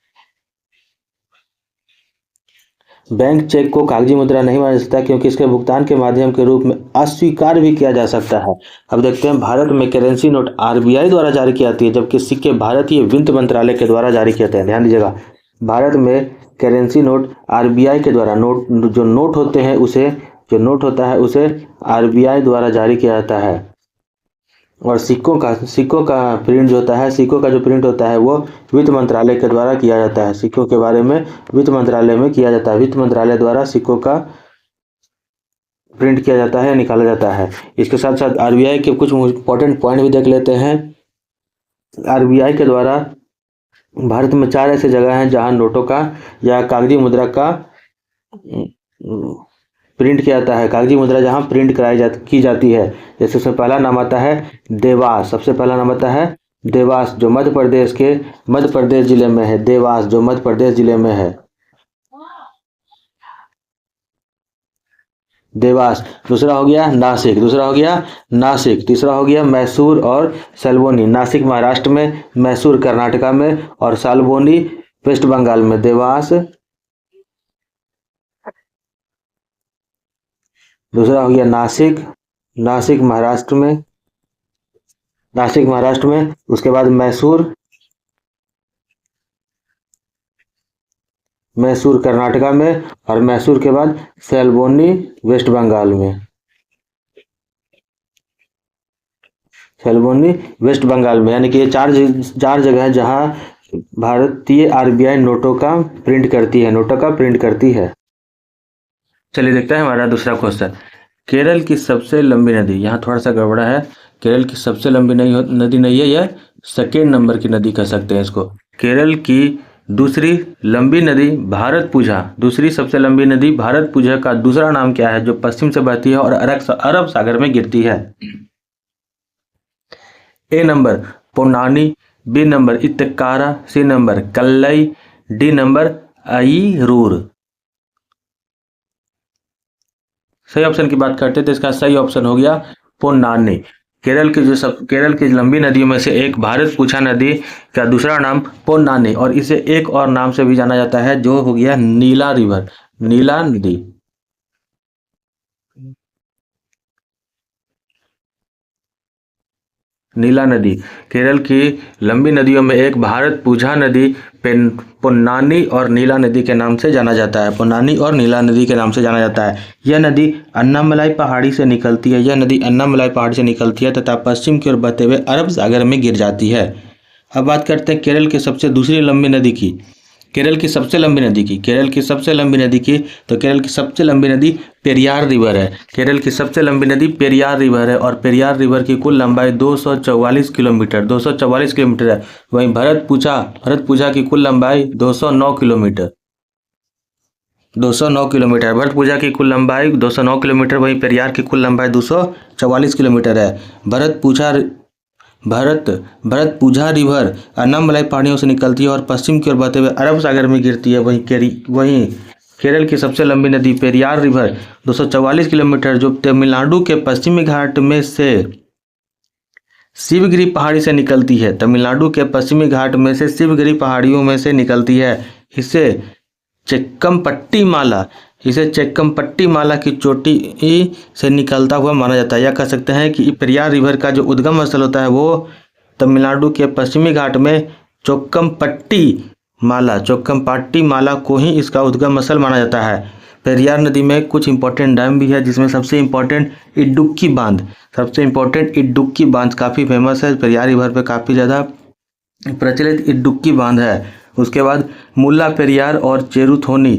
बैंक चेक को कागजी मुद्रा नहीं माना जा सकता क्योंकि इसके भुगतान के माध्यम के रूप में अस्वीकार भी किया जा सकता है। अब देखते हैं भारत में करेंसी नोट आरबीआई द्वारा जारी की जाती है जबकि सिक्के भारतीय वित्त मंत्रालय के द्वारा जारी किए जाते हैं। ध्यान दीजिएगा, भारत में करेंसी नोट आरबीआई के द्वारा जो नोट होता है उसे आरबीआई द्वारा जारी किया जाता है। और सिक्कों का प्रिंट जो होता है, सिक्कों का जो प्रिंट होता है वो वित्त मंत्रालय के द्वारा किया जाता है। सिक्कों के बारे में वित्त मंत्रालय में किया जाता है। वित्त मंत्रालय द्वारा सिक्कों का प्रिंट किया जाता है, निकाला जाता है। इसके साथ साथ आरबीआई के कुछ इंपॉर्टेंट पॉइंट भी देख लेते हैं। आरबीआई के द्वारा भारत में 4 ऐसे जगह हैं जहां नोटों का या कागजी मुद्रा का प्रिंट किया जाता है, कागजी मुद्रा जहाँ प्रिंट की जाती है। जैसे सबसे पहला नाम आता है देवास, सबसे पहला नाम आता है देवास जो मध्य प्रदेश जिले में है, देवास जो मध्य प्रदेश जिले में है, देवास। दूसरा हो गया नासिक, तीसरा हो गया मैसूर और सल्बोनी, नासिक महाराष्ट्र में, मैसूर कर्नाटका में और सल्बोनी वेस्ट बंगाल में। देवास, दूसरा हो गया नासिक महाराष्ट्र में, उसके बाद मैसूर कर्नाटका में और मैसूर के बाद सल्बोनी वेस्ट बंगाल में, यानी कि ये चार जगह है जहां भारतीय आरबीआई नोटों का प्रिंट करती है। चलिए देखते हैं हमारा दूसरा क्वेश्चन। केरल की सबसे लंबी नदी, यहाँ थोड़ा सा गड़बड़ा है, केरल की सबसे लंबी नदी नहीं है, यह सेकेंड नंबर की नदी कह सकते हैं इसको। केरल की दूसरी लंबी नदी भारतपुझा, दूसरी सबसे लंबी नदी भारतपुझा का दूसरा नाम क्या है, जो पश्चिम से बहती है और अरब सागर में गिरती है? A number Ponnani, B number Ithikkara, C number Kallai, D number Ayroor. सही ऑप्शन की बात करते हैं तो इसका सही ऑप्शन हो गया पोन्नानी। केरल की लंबी नदियों में से एक भारतपुझा नदी का दूसरा नाम पोन्नानी, और इसे एक और नाम से भी जाना जाता है जो हो गया नीला रिवर, नीला नदी। नीला नदी केरल की लंबी नदियों में एक भारतपुझा नदी पोन्नानी और नीला नदी के नाम से जाना जाता है, पोन्नानी और नीला नदी के नाम से जाना जाता है। यह नदी अन्नामलाई पहाड़ी से निकलती है, तथा पश्चिम की ओर बहते हुए अरब सागर में गिर जाती है। अब बात करते हैं केरल की सबसे लंबी नदी की, तो केरल की सबसे लंबी नदी पेरियार रिवर है। केरल की सबसे लंबी नदी पेरियार रिवर है और पेरियार रिवर की कुल लंबाई 244 किलोमीटर है। वहीं भरतपुझा की कुल लंबाई 209 किलोमीटर, भरतपुझा की कुल लंबाई 209 किलोमीटर, वहीं पेरियार की कुल लंबाई 244 किलोमीटर है। भरतपुझा रिवर अन्नामलाई पहाड़ियों से निकलती है और पश्चिम की ओर बहते हुए अरब सागर में गिरती है। वहीं केरल की सबसे लंबी नदी पेरियार रिवर 244 किलोमीटर जो तमिलनाडु के पश्चिमी घाट में से शिवगिरी पहाड़ी से निकलती है, तमिलनाडु के पश्चिमी घाट में से शिवगिरी पहाड़ियों में से निकलती है। इसे चेक्कमपट्टी माला की चोटी से निकलता हुआ माना जाता है। यह कह सकते हैं कि पेरियार रिवर का जो उद्गम स्थल होता है वो तमिलनाडु के पश्चिमी घाट में चोक्कमपट्टी माला को ही इसका उद्गम स्थल माना जाता है। पेरियार नदी में कुछ इंपॉर्टेंट डैम भी है, जिसमें सबसे इंपॉर्टेंट इडुक्की बांध काफ़ी फेमस है। पेरियार रिवर पे काफ़ी ज़्यादा प्रचलित इडुक्की बांध है। उसके बाद मुल्ला पेरियार और चेरुथोनी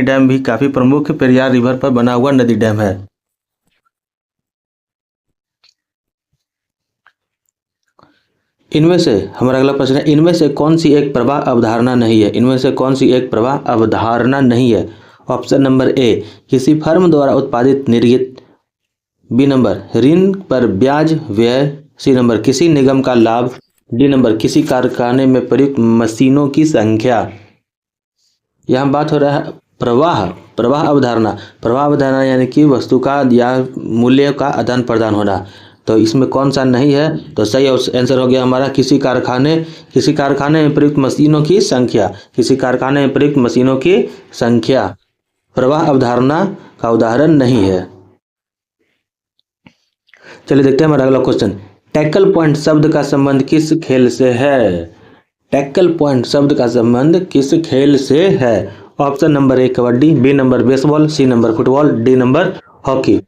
डैम भी काफ़ी प्रमुख पेरियार रिवर पर बना हुआ नदी डैम है। इनमें से हमारा अगला प्रश्न है, इनमें से कौन सी एक प्रवाह अवधारणा नहीं है? ऑप्शन नंबर ए किसी फर्म द्वारा उत्पादित निर्गत, बी नंबर ऋण पर ब्याज व्यय, सी नंबर किसी निगम का लाभ, डी नंबर किसी कारखाने में प्रयुक्त मशीनों की संख्या। यहाँ बात हो रहा है प्रवाह अवधारणा यानी कि वस्तु का या मूल्य का आदान प्रदान होना। तो इसमें कौन सा नहीं है? तो सही आंसर हो गया हमारा किसी कारखाने में प्रयुक्त मशीनों की संख्या प्रवाह अवधारणा का उदाहरण नहीं है। चलिए देखते हैं हमारा अगला क्वेश्चन। टैकल पॉइंट शब्द का संबंध किस खेल से है? Option number A kabaddi, B number baseball, C number football, D number hockey.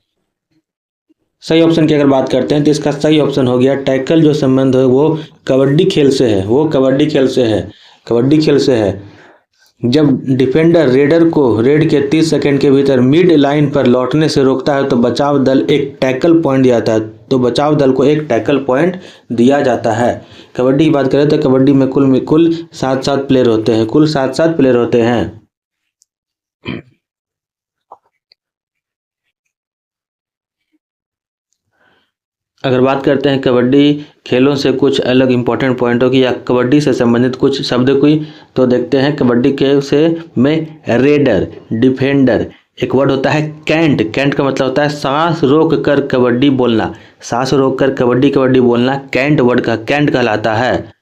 सही ऑप्शन की अगर बात करते हैं तो इसका सही ऑप्शन हो गया टैकल जो संबंध है वो कबड्डी खेल से है। जब डिफेंडर रेडर को रेड के 30 सेकंड के भीतर मिड लाइन पर लौटने से रोकता है तो बचाव दल को एक टैकल पॉइंट दिया जाता है। कबड्डी की बात करें तो कबड्डी में कुल 7 प्लेयर होते हैं, अगर बात करते हैं कबड्डी खेलों से कुछ अलग इम्पोर्टेंट पॉइंटों की या कबड्डी से संबंधित कुछ शब्द की, तो देखते हैं कबड्डी के से में रेडर, डिफेंडर, एक वर्ड होता है कैंट। कैंट का मतलब होता है सांस रोक कर कबड्डी बोलना, सांस रोक कर कबड्डी कबड्डी बोलना कैंट वर्ड का कैंट कहलाता है।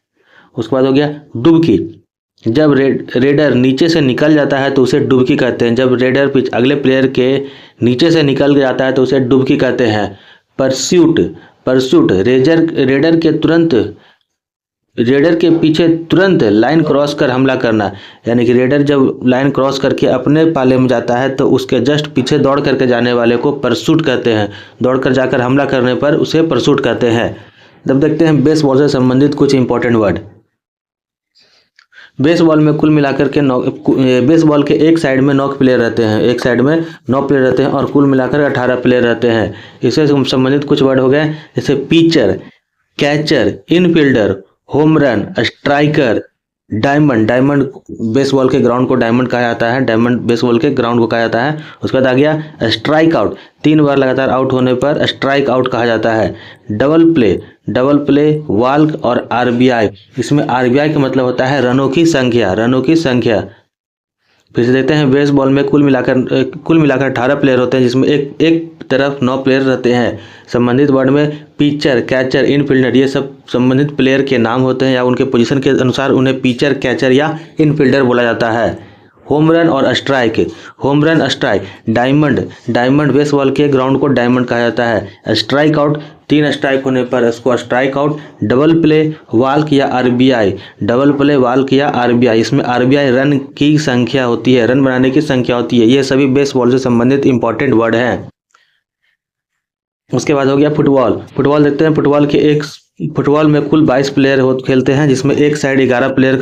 उसके बाद हो गया डुबकी। जब रेडर नीचे से निकल जाता है तो उसे डुबकी कहते हैं। जब रेडर पिच अगले प्लेयर के नीचे से निकल जाता है तो उसे डुबकी कहते हैं। परस्यूट, परस्यूट रेडर के पीछे तुरंत लाइन क्रॉस कर हमला करना, यानी कि रेडर जब लाइन क्रॉस करके अपने पाले में जाता है तो उसके जस्ट पीछे दौड़ करके जाने वाले को परसूट कहते हैं। दौड़ कर जाकर हमला करने पर उसे परसूट कहते हैं। जब देखते हैं बेसबॉल से संबंधित कुछ इंपॉर्टेंट वर्ड। बेसबॉल में कुल मिलाकर के बेसबॉल के एक साइड में 9 प्लेयर रहते हैं, एक साइड में 9 प्लेयर रहते हैं और कुल मिलाकर 18 प्लेयर रहते हैं। इससे संबंधित कुछ वर्ड हो गए जैसे pitcher, catcher, infielder, home run, striker, diamond. Diamond baseball के ग्राउंड को डायमंड कहा जाता है, डायमंड बेसबॉल के ग्राउंड को कहा जाता है। उसके बाद आ गया स्ट्राइक आउट, 3 बार लगातार आउट होने पर स्ट्राइक आउट कहा जाता है। डबल प्ले, वॉल्क और आरबीआई। इसमें आरबीआई का मतलब होता है रनों की संख्या, रनों की संख्या। फिर से देखते हैं बेसबॉल में कुल मिलाकर 18 प्लेयर होते हैं, जिसमें एक तरफ 9 प्लेयर रहते हैं। संबंधित वर्ड में पिचर, कैचर, इनफील्डर ये सब संबंधित प्लेयर के नाम होते हैं या उनके पोजीशन के अनुसार उन्हें पिचर, कैचर या इनफील्डर बोला जाता है। होम रन और strike, home run, strike. Diamond baseball के ग्राउंड को डायमंड कहा जाता है। स्ट्राइक आउट, 3 स्ट्राइक होने पर इसको strike out. Double play, walk या आरबीआई, डबल प्ले, वॉल्क या आरबीआई। इसमें आरबीआई रन की संख्या होती है, रन बनाने की संख्या होती है। ये सभी बेसबॉल से संबंधित इंपॉर्टेंट वर्ड हैं। उसके बाद हो गया फुटबॉल देखते हैं। फुटबॉल में कुल 22 प्लेयर खेलते हैं, जिसमें एक साइड 11 प्लेयर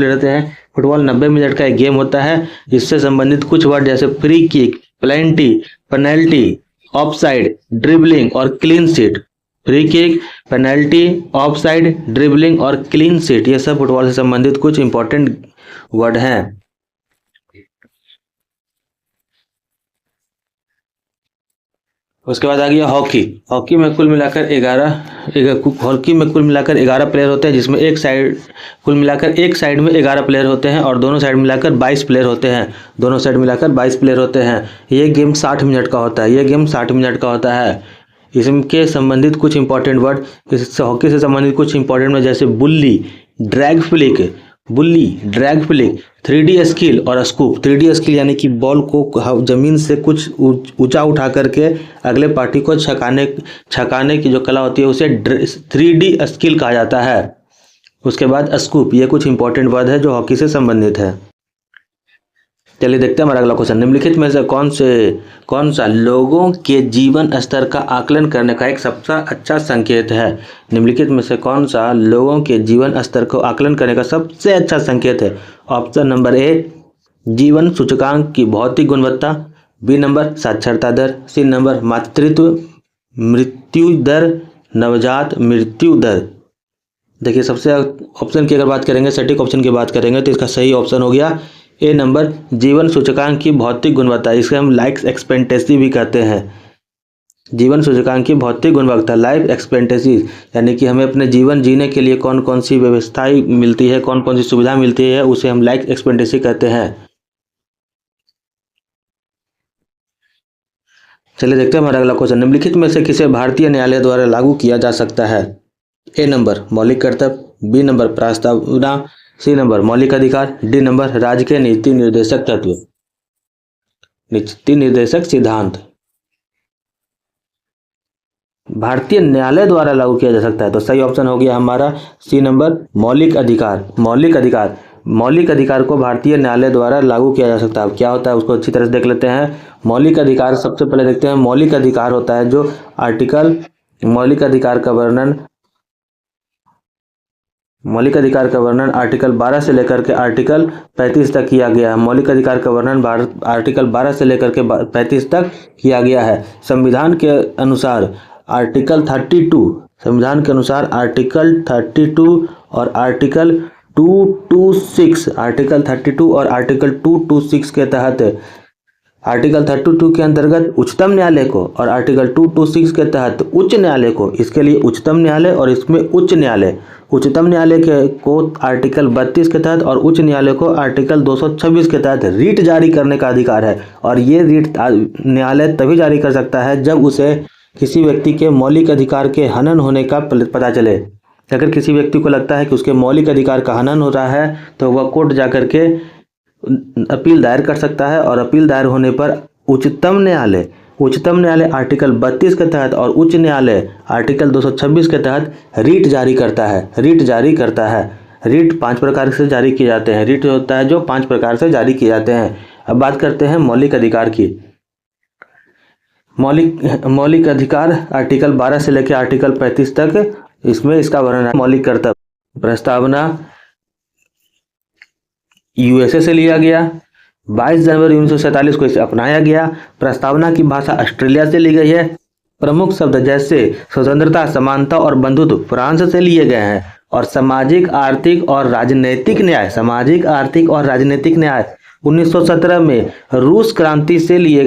रहते हैं। फुटबॉल 90 मिनट का एक गेम होता है। इससे संबंधित कुछ वर्ड जैसे free kick, plenty, penalty, offside, dribbling और clean sheet. Free kick, penalty, offside, dribbling और क्लीन शीट ये सब फुटबॉल से संबंधित कुछ इंपॉर्टेंट वर्ड हैं। उसके बाद आ गया हॉकी में कुल मिलाकर 11 प्लेयर होते हैं, जिसमें एक साइड में 11 प्लेयर होते हैं और दोनों साइड मिलाकर 22 प्लेयर होते हैं। ये गेम 60 मिनट का होता है। इसके संबंधित कुछ इंपॉर्टेंट वर्ड, हॉकी से संबंधित कुछ इंपॉर्टेंट वर्ड जैसे बुल्ली, ड्रैग फ्लिक, 3D स्किल और स्कूप। 3D स्किल यानी कि बॉल को जमीन से कुछ ऊंचा उठा करके अगले पार्टी को छकाने की जो कला होती है उसे 3D स्किल कहा जाता है। उसके बाद स्कूप, ये कुछ इंपॉर्टेंट वर्ड है जो हॉकी से संबंधित है। चलिए देखते हैं हमारा अगला क्वेश्चन। निम्नलिखित में से कौन सा लोगों के जीवन स्तर का आकलन करने का एक सबसे अच्छा संकेत है? निम्नलिखित में से कौन सा लोगों के जीवन स्तर को आकलन करने का सबसे अच्छा संकेत है? ऑप्शन नंबर ए, जीवन सूचकांक की भौतिक गुणवत्ता। बी नंबर, साक्षरता दर। सी नंबर, मातृत्व मृत्यु दर, नवजात मृत्यु दर। देखिए सबसे ऑप्शन की अगर बात करेंगे, सटीक ऑप्शन की बात करेंगे तो इसका सही ऑप्शन हो गया ए नंबर, जीवन सूचकांक की भौतिक गुणवत्ता। इसे हम लाइफ एक्सपेक्टेंसी भी कहते हैं। जीवन सूचकांक की भौतिक गुणवत्ता, लाइफ एक्सपेक्टेंसी, यानी कि हमें अपने जीवन जीने के लिए कौन कौन सी व्यवस्थाएं मिलती है, कौन कौन सी सुविधा मिलती है, उसे हम लाइफ एक्सपेक्टेंसी कहते हैं। चलिए देखते हैं हमारा अगला क्वेश्चन। निम्नलिखित में से किसे भारतीय न्यायालय द्वारा लागू किया जा सकता है? ए नंबर, मौलिक कर्तव्य। बी नंबर, प्रस्तावना। सी नंबर, मौलिक अधिकार। डी नंबर, राजकीय नीति निर्देशक तत्व, नीति निर्देशक सिद्धांत। भारतीय न्यायालय द्वारा लागू किया जा सकता है तो सही ऑप्शन हो गया हमारा सी नंबर, मौलिक अधिकार। मौलिक अधिकार को भारतीय न्यायालय द्वारा लागू किया जा सकता है। क्या होता है उसको अच्छी तरह से देख लेते हैं। मौलिक अधिकार सबसे पहले देखते हैं। मौलिक अधिकार होता है जो मौलिक अधिकार का वर्णन आर्टिकल 12 से लेकर के आर्टिकल 35 तक किया गया है। मौलिक अधिकार का वर्णन आर्टिकल 12 से लेकर के 35 तक किया गया है। संविधान के अनुसार आर्टिकल 32 और आर्टिकल 226 के तहत आर्टिकल 32 के अंतर्गत उच्चतम न्यायालय को और आर्टिकल 226 के तहत उच्च न्यायालय को, इसके लिए उच्चतम न्यायालय और इसमें उच्च न्यायालय, उच्चतम न्यायालय के को आर्टिकल 32 के तहत और उच्च न्यायालय को आर्टिकल 226 के तहत रीट जारी करने का अधिकार है। और ये रीट न्यायालय तभी जारी कर सकता है जब उसे किसी व्यक्ति के मौलिक अधिकार के हनन होने का पता चले। अगर किसी व्यक्ति को लगता है कि उसके मौलिक अधिकार का हनन हो रहा है तो वह कोर्ट जाकर के अपील दायर कर सकता है, और अपील दायर होने पर उच्चतम न्यायालय आर्टिकल 32 के तहत और उच्च न्यायालय आर्टिकल 226 के तहत रीट जारी करता है। रीट 5 प्रकार से जारी किए जाते हैं। रीट होता है जो 5 प्रकार से जारी किए जाते हैं। अब बात करते हैं मौलिक अधिकार की। मौलिक अधिकार आर्टिकल 12 से लेकर आर्टिकल 35 तक, इसमें इसका वर्णन है। मौलिक कर्तव्य प्रस्तावना यूएसए से लिया गया, 22 जनवरी 1947 को इसे अपनाया गया। प्रस्तावना की भाषा ऑस्ट्रेलिया से ली गई है। प्रमुख शब्द जैसे स्वतंत्रता, समानता और बंधुत्व फ्रांस से लिए गए हैं। और सामाजिक, आर्थिक और राजनीतिक न्याय 1917 में रूस क्रांति से लिए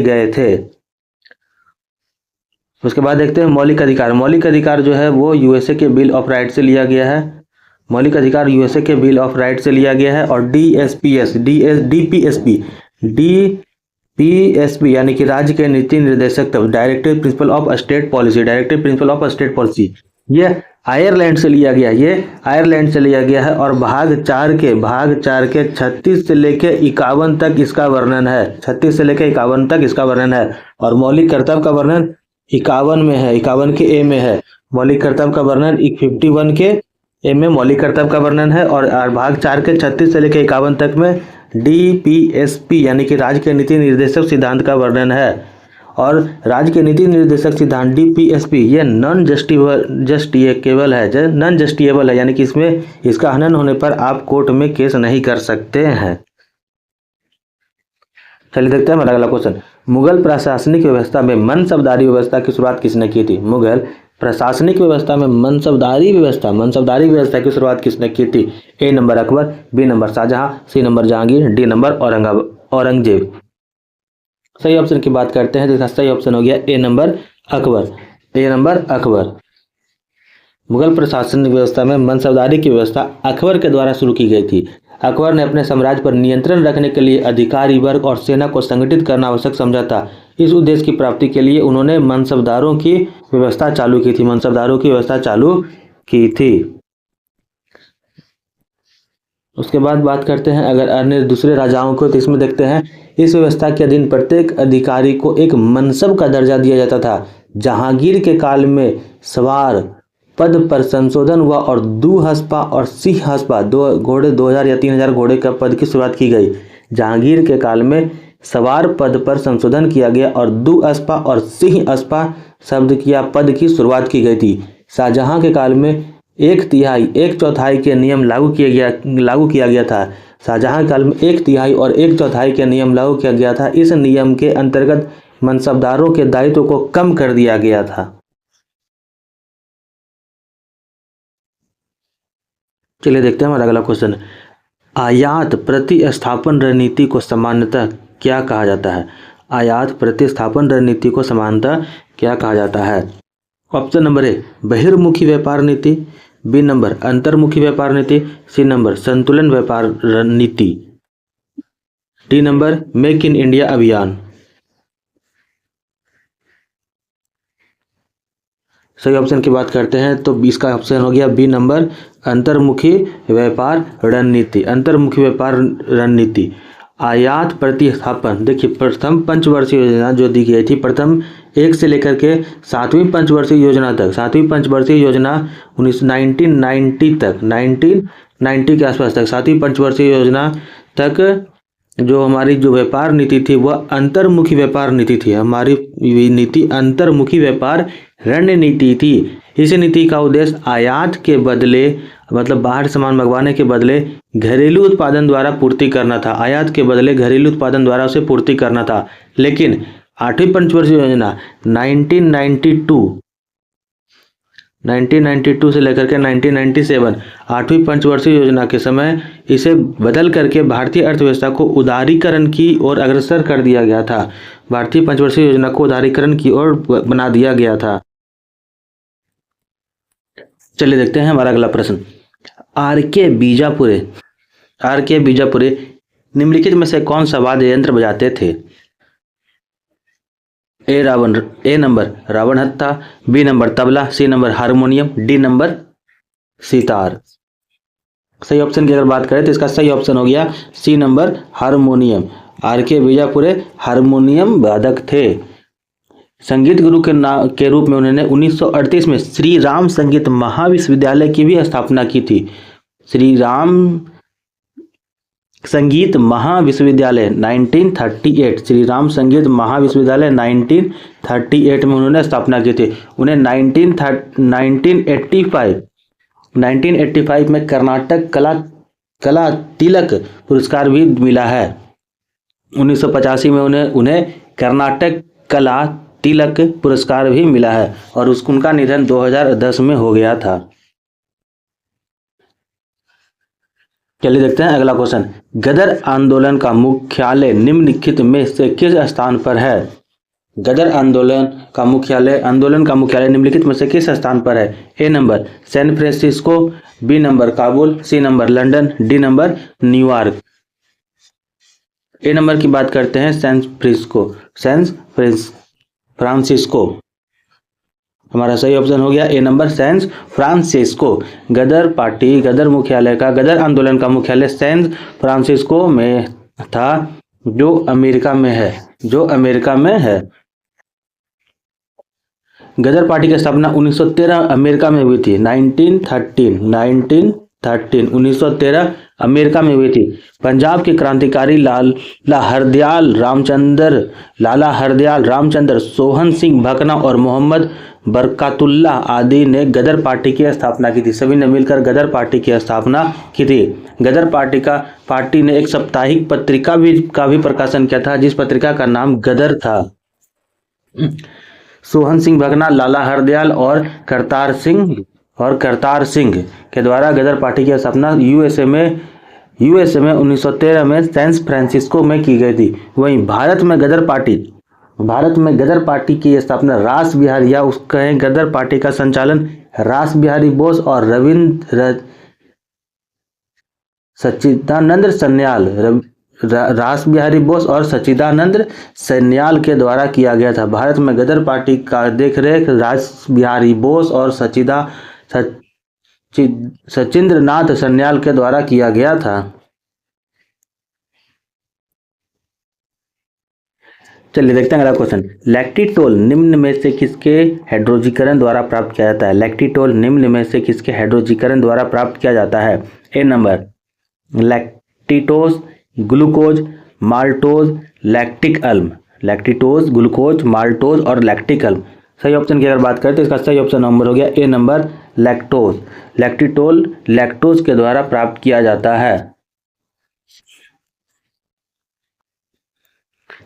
गए थे। उसके बाद देखते हैं मौलिक अधिकार जो है वो यूएसए के बिल ऑफ राइट से लिया गया है। मौलिक अधिकार यूएसए के बिल ऑफ राइट से लिया गया है। और डीपीएसपी यानी कि राज्य के नीति निर्देशक तत्व, directive principle of state policy, ये आयरलैंड से लिया गया है। और भाग 4 के 36 से लेकर 51 तक इसका वर्णन है। और मौलिक कर्तव्य का वर्णन 51 के ए में है। मौलिक कर्तव्य का वर्णन 51 के ए में मौलिक कर्तव्य का वर्णन है। और भाग 4 के 36 से लेकर 51 तक में डीपीएसपी यानी कि राज्य के नीति निर्देशक सिद्धांत का वर्णन है। और राज्य के नीति निर्देशक सिद्धांत डीपीएसपी ये नॉन जस्टिफिएबल है, यानी कि इसमें इसका हनन होने पर आप कोर्ट में केस नहीं कर सकते हैं। चलिए देखते हैं हमारा अगला क्वेश्चन। मुगल प्रशासनिक व्यवस्था में मनसबदारी व्यवस्था की शुरुआत किसने की थी? मुगल प्रशासनिक व्यवस्था में मनसबदारी व्यवस्था की शुरुआत किसने की थी? A number Akbar, B number Shahjahan, C number Jahangir, D number Aurangzeb. सही ऑप्शन की बात करते हैं तो इसका सही ऑप्शन हो गया ए नंबर अकबर। मुगल प्रशासनिक व्यवस्था में मनसबदारी की व्यवस्था अकबर के द्वारा शुरू की गई थी। अकबर ने अपने साम्राज्य पर नियंत्रण रखने के लिए अधिकारी वर्ग और सेना को संगठित करना आवश्यक समझा था। इस उद्देश्य की प्राप्ति के लिए उन्होंने मनसबदारों की व्यवस्था चालू की थी। उसके बाद बात करते हैं अगर अन्य दूसरे राजाओं को, तो इसमें देखते हैं इस व्यवस्था के अधीन प्रत्येक अधिकारी को एक मनसब का दर्जा दिया जाता था। जहांगीर के काल में सवार पद पर संशोधन हुआ और दुहस्पा और सिंहस्पा 2000 या 3000 घोड़े का पद की शुरुआत की गई। जहांगीर के काल में सवार पद पर संशोधन किया गया और दुअस्पा और सिंहस्पा शब्द किया पद की शुरुआत की गई थी। शाहजहां के काल में 1/4 के नियम लागू किया गया था। शाहजहां के काल में 1/3 और 1/4 के नियम लागू किया गया था। इस नियम के अंतर्गत मनसबदारों के दायित्व को कम कर दिया गया था। चलिए देखते हैं हमारा अगला क्वेश्चन। आयात प्रतिस्थापन रणनीति को सामान्यतः क्या कहा जाता है? आयात प्रतिस्थापन रणनीति को सामान्यतः क्या कहा जाता है? ऑप्शन नंबर ए बहिर्मुखी व्यापार नीति, बी नंबर अंतर्मुखी व्यापार नीति, सी नंबर संतुलन व्यापार नीति, D number make in India अभियान। सही ऑप्शन की बात करते हैं तो इसका ऑप्शन हो गया बी नंबर अंतर्मुखी व्यापार रणनीति। आयात प्रतिस्थापन, देखिए प्रथम पंचवर्षीय योजना जो दी गई थी, प्रथम 1 से लेकर के 7वीं पंचवर्षीय योजना तक, 7वीं पंचवर्षीय योजना 1990 के आसपास तक, 7वीं पंचवर्षीय योजना तक जो हमारी जो व्यापार नीति थी वह अंतर्मुखी व्यापार नीति थी। हमारी नीति अंतर्मुखी व्यापार रणनीति थी। इस नीति का उद्देश्य आयात के बदले, मतलब बाहर सामान मंगवाने के बदले घरेलू उत्पादन द्वारा पूर्ति करना था। आयात के बदले घरेलू उत्पादन द्वारा उसे पूर्ति करना था। लेकिन 8वीं पंचवर्षीय योजना 1992 से लेकर के 1997 8वीं पंचवर्षीय योजना के समय इसे बदल करके भारतीय अर्थव्यवस्था को उदारीकरण की ओर अग्रसर कर दिया गया था। भारतीय पंचवर्षीय योजना को उदारीकरण की ओर बना दिया गया था। चलिए देखते हैं हमारा अगला प्रश्न। आर के बीजापुरे निम्नलिखित में से कौन सा वाद्य यंत्र बजाते थे? ए number Ravan Hattha, B number tabla, C number harmonium, D number sitar. सही ऑप्शन की अगर बात करें तो इसका सही ऑप्शन हो गया सी नंबर हारमोनियम। आर के बीजापुरे हारमोनियम वादक थे। संगीत गुरु के रूप में उन्होंने 1938 में श्री राम संगीत महाविश्वविद्यालय की भी स्थापना की थी। श्री राम संगीत महाविश्वविद्यालय 1938, श्री राम संगीत महाविश्वविद्यालय 1938 में उन्होंने स्थापना की थी। उन्हें 1985 में कर्नाटक कला तिलक पुरस्कार भी मिला है। 1985 में उन्हें कर्नाटक कला तिलक पुरस्कार भी मिला है और उनका निधन 2010 में हो गया था। चलिए देखते हैं अगला क्वेश्चन। गदर आंदोलन का मुख्यालय निम्नलिखित में से किस स्थान पर है? गदर आंदोलन का मुख्यालय निम्नलिखित में से किस स्थान पर है? A number San Francisco, B number Kabul, C number London, D number New York. A number की बात करते हैं सैन फ्रांसिस्को। हमारा सही ऑप्शन हो गया ए नंबर सैन फ्रांसिस्को। गदर आंदोलन का मुख्यालय सैन फ्रांसिस्को में था, जो अमेरिका में है। गदर पार्टी की स्थापना 1913 अमेरिका में हुई थी। 1913 अमेरिका में हुई थी। पंजाब के क्रांतिकारी लाला हरदयाल रामचंद्र, सोहन सिंह भकना और मोहम्मद बरकतुल्ला आदि ने गदर पार्टी की स्थापना की थी। सभी ने मिलकर गदर पार्टी की स्थापना की थी। गदर पार्टी ने एक साप्ताहिक पत्रिका का भी प्रकाशन किया था, जिस पत्रिका का नाम गदर था। सोहन सिंह भकना, लाला हरदयाल और करतार सिंह के द्वारा गदर पार्टी की स्थापना यूएसए में 1913 में सैन फ्रांसिस्को में की गई थी। वहीं भारत में गदर पार्टी की स्थापना रास बिहारी या कहें गदर पार्टी का संचालन रास बिहारी बोस और सच्चिदानंद सन्याल के द्वारा किया गया था। भारत में गदर पार्टी का देखरेख रास बिहारी बोस और सचिंद्रनाथ सन्याल के द्वारा किया गया था। चलिए देखते हैं अगला क्वेश्चन। लैक्टिटोल निम्न में से किसके हाइड्रोजीकरण द्वारा प्राप्त किया जाता है? लैक्टिटोल निम्न में से किसके हाइड्रोजीकरण द्वारा प्राप्त किया जाता है? A number लैक्टिटोज, glucose, maltose, lactic अम्ल और लैक्टिक अम्ल। सही ऑप्शन की अगर बात करें तो इसका सही ऑप्शन नंबर हो गया ए नंबर लैक्टोज। लैक्टिटोल लैक्टोज के द्वारा प्राप्त किया जाता है।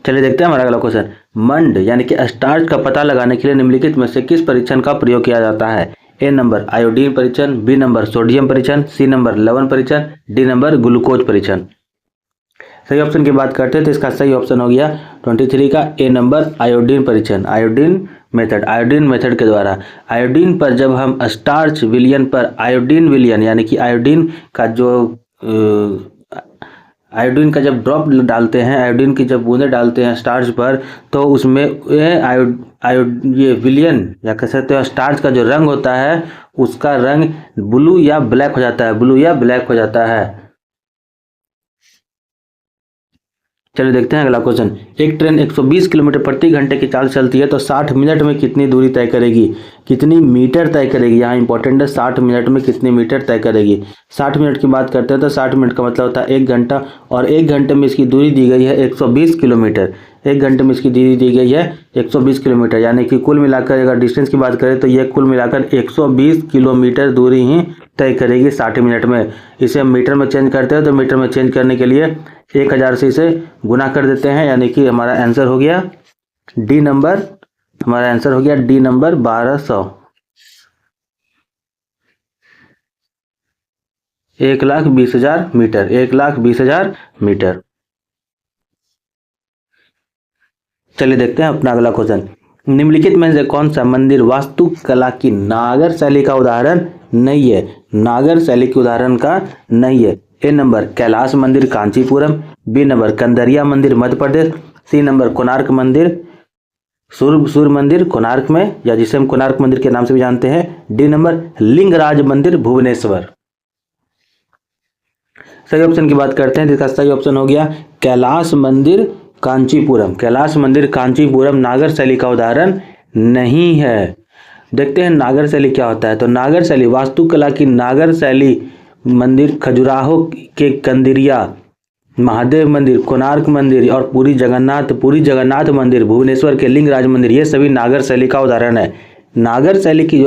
चलिए देखते हैं हमारा अगला क्वेश्चन। मंड यानी कि स्टार्च का पता लगाने के लिए निम्नलिखित में से किस परीक्षण का प्रयोग किया जाता है? ए नंबर आयोडीन परीक्षण, बी नंबर सोडियम परीक्षण, सी नंबर लवण परीक्षण, डी नंबर ग्लूकोज परीक्षण। सही ऑप्शन की बात करते हैं तो इसका सही ऑप्शन हो गया 23 का ए नंबर आयोडीन परीक्षण। आयोडीन मेथड के द्वारा आयोडीन पर जब हम स्टार्च विलयन पर आयोडीन विलयन यानी कि आयोडीन का जब ड्रॉप डालते हैं, आयोडीन की जब बूंदें डालते हैं स्टार्च पर, तो उसमें ये विलयन या कह सकते हो स्टार्च का जो रंग होता है उसका रंग ब्लू या ब्लैक हो जाता है। चलिए देखते हैं अगला क्वेश्चन। एक ट्रेन 120 किलोमीटर प्रति घंटे की चाल चलती है तो 60 मिनट में कितनी दूरी तय करेगी, कितनी मीटर तय करेगी? यहाँ इंपॉर्टेंट है 60 मिनट में कितनी मीटर तय करेगी। 60 मिनट की बात करते हैं तो 60 मिनट का मतलब होता है 1 घंटा, और 1 घंटे में इसकी दूरी दी गई है 120 किलोमीटर। 1 घंटे में इसकी दूरी दी गई है 120 किलोमीटर, यानी कि कुल मिलाकर अगर डिस्टेंस की बात करें तो ये कुल मिलाकर 120 किलोमीटर दूरी ही तय करेगी 60 मिनट में। इसे हम मीटर में चेंज करते हैं तो मीटर में चेंज करने के लिए 1000 से इसे गुना कर देते हैं, यानी कि हमारा आंसर हो गया डी नंबर 1200। 1,20,000 metre, 1,20,000 metre. चलिए देखते हैं अपना अगला क्वेश्चन। निम्नलिखित में से कौन सा मंदिर वास्तुकला की नागर शैली का उदाहरण नहीं है? नागर शैली के उदाहरण का नहीं है। ए नंबर कैलाश मंदिर कांचीपुरम, बी नंबर कंदरिया मंदिर मध्य प्रदेश, सी नंबर कोणार्क मंदिर सूर्य मंदिर कोणार्क में, या जिसे हम कोणार्क मंदिर के नाम से भी जानते हैं, डी नंबर लिंगराज मंदिर भुवनेश्वर। सही ऑप्शन की बात करते हैं, जिसका सही ऑप्शन हो गया कैलाश मंदिर कांचीपुरम। कैलाश मंदिर कांचीपुरम नागर शैली का उदाहरण नहीं है। देखते हैं नागर शैली क्या होता है। तो नागर शैली वास्तुकला की नागर शैली मंदिर खजुराहो के कंदिरिया महादेव मंदिर, कोणार्क मंदिर और पुरी जगन्नाथ मंदिर, भुवनेश्वर के लिंगराज मंदिर, ये सभी नागर शैली का उदाहरण है। नागर शैली की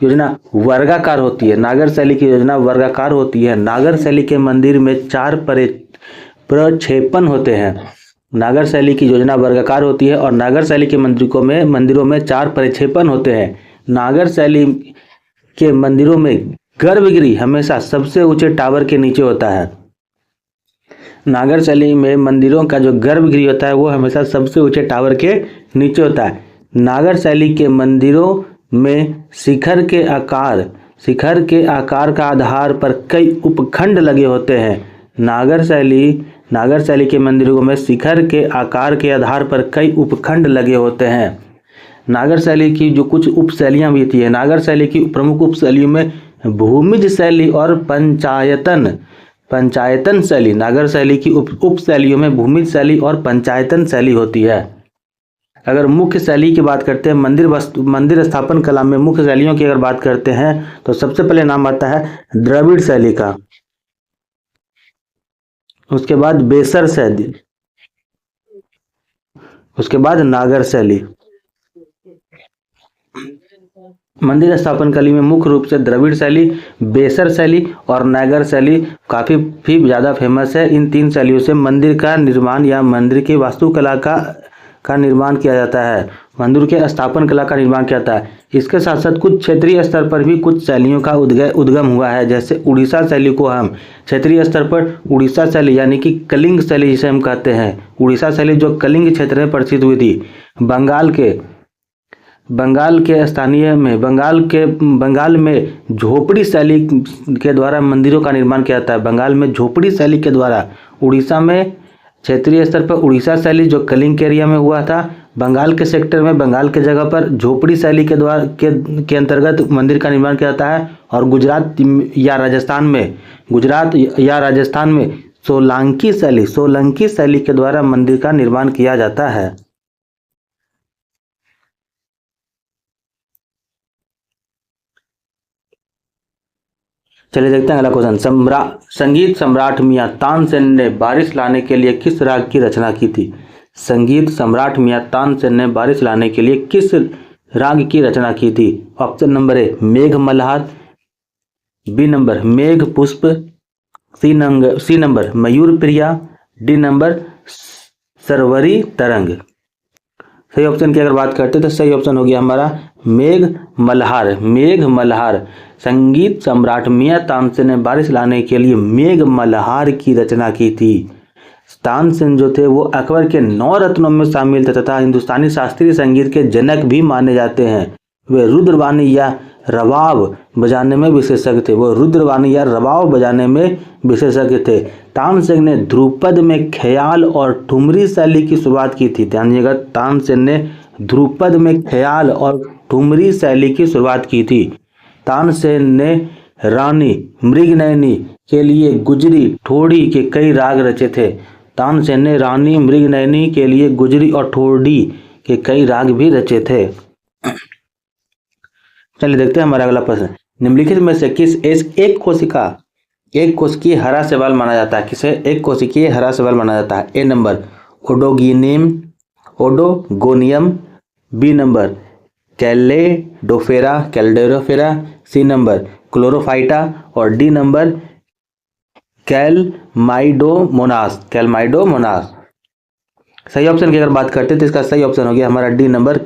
योजना वर्गाकार होती है। नागर शैली की योजना वर्गाकार होती है। नागर शैली के मंदिर में 4 प्रक्षेपण होते हैं। नागर शैली की योजना वर्गाकार होती है और नागर शैली के मंदिरों में 4 प्रक्षेपण होते हैं। नागर शैली के मंदिरों में गर्भगृह हमेशा सबसे ऊंचे टावर के नीचे होता है। नागर शैली में मंदिरों का जो गर्भगृह होता है वो हमेशा सबसे ऊंचे टावर के नीचे होता है। नागर शैली के मंदिरों में शिखर के आकार का आधार पर कई उपखंड लगे होते हैं। नागर शैली के मंदिरों में शिखर के आकार के आधार पर कई उपखंड लगे होते हैं। नागर शैली की जो कुछ उपशैलियां भी थी, नागर शैली की प्रमुख उपशैलियों में भूमिज शैली और पंचायतन शैली। नागर शैली की उपशैलियों में भूमिज शैली और पंचायतन शैली होती है। अगर मुख्य शैली की बात करते हैं, मंदिर स्थापन कला में मुख्य शैलियों की अगर बात करते हैं तो सबसे पहले नाम आता है द्रविड़ शैली का, उसके बाद बेसर शैली, उसके बाद नागर शैली। मंदिर स्थापन कला में मुख्य रूप से द्रविड़ शैली, बेसर शैली और नागर शैली काफी ज्यादा फेमस है। इन 3 शैलियों से मंदिर का निर्माण या मंदिर की वास्तुकला का निर्माण किया जाता है। मंदिर के स्थापन कला का निर्माण किया जाता है। इसके साथ साथ कुछ क्षेत्रीय स्तर पर भी कुछ शैलियों का उद्गम हुआ है। जैसे उड़ीसा शैली को हम क्षेत्रीय स्तर पर उड़ीसा शैली यानी कि कलिंग शैली जिसे हम कहते हैं, उड़ीसा शैली जो कलिंग क्षेत्र में प्रसिद्ध हुई थी। बंगाल में झोपड़ी शैली के द्वारा मंदिरों का निर्माण किया जाता है। बंगाल में झोपड़ी शैली के द्वारा। उड़ीसा में क्षेत्रीय स्तर पर उड़ीसा शैली जो कलिंग के एरिया में हुआ था। बंगाल के सेक्टर में बंगाल के जगह पर झोपड़ी शैली के द्वारा के अंतर्गत मंदिर का निर्माण किया जाता है। और गुजरात या राजस्थान में सोलंकी शैली के द्वारा मंदिर का निर्माण किया जाता है। चलिए देखते हैं अगला क्वेश्चन। संगीत सम्राट मियां तानसेन ने बारिश लाने के लिए किस राग की रचना की थी? संगीत सम्राट मियां तानसेन ने बारिश लाने के लिए किस राग की रचना की थी? ऑप्शन नंबर ए मेघ मल्हार, बी नंबर मेघ पुष्प, सी नंबर मयूर प्रिया, डी नंबर सरवरी तरंग। सही ऑप्शन की अगर बात करते हैं तो सही ऑप्शन हो गया हमारा मेघ मल्हार। संगीत सम्राट मियां तानसेन ने बारिश लाने के लिए मेघ मल्हार की रचना की थी। तानसेन जो थे वो अकबर के 9 रत्नों में शामिल थे तथा हिंदुस्तानी शास्त्रीय संगीत के जनक भी माने जाते हैं। वे रुद्रवाणी या रबाब बजाने में विशेषज्ञ थे। तानसेन ने ध्रुपद में ख्याल और ठुमरी शैली की शुरुआत की थी। ध्यान दीजिएगा, तानसेन ने ध्रुपद में ख्याल और ठुमरी शैली की शुरुआत की थी। तानसेन ने रानी मृगनयनी के लिए गुजरी ठोड़ी के कई राग रचे थे। तानसेन ने रानी मृगनयनी के लिए गुजरी और ठोड़ी के कई राग भी रचे थे। चलिए देखते हैं हमारा अगला प्रश्न। निम्नलिखित में से किस एक कोशिकीय हरा शैवाल माना जाता है? किसे एक कोशिकीय हरा शैवाल माना जाता है? A number oedogonium, B number कैल्डेरोफेरा, सी नंबर क्लोरोफाइटा और डी नंबर कैलमाइडोमोनास। सही ऑप्शन की अगर बात करते हैं तो इसका सही ऑप्शन हो गया हमारा डी नंबर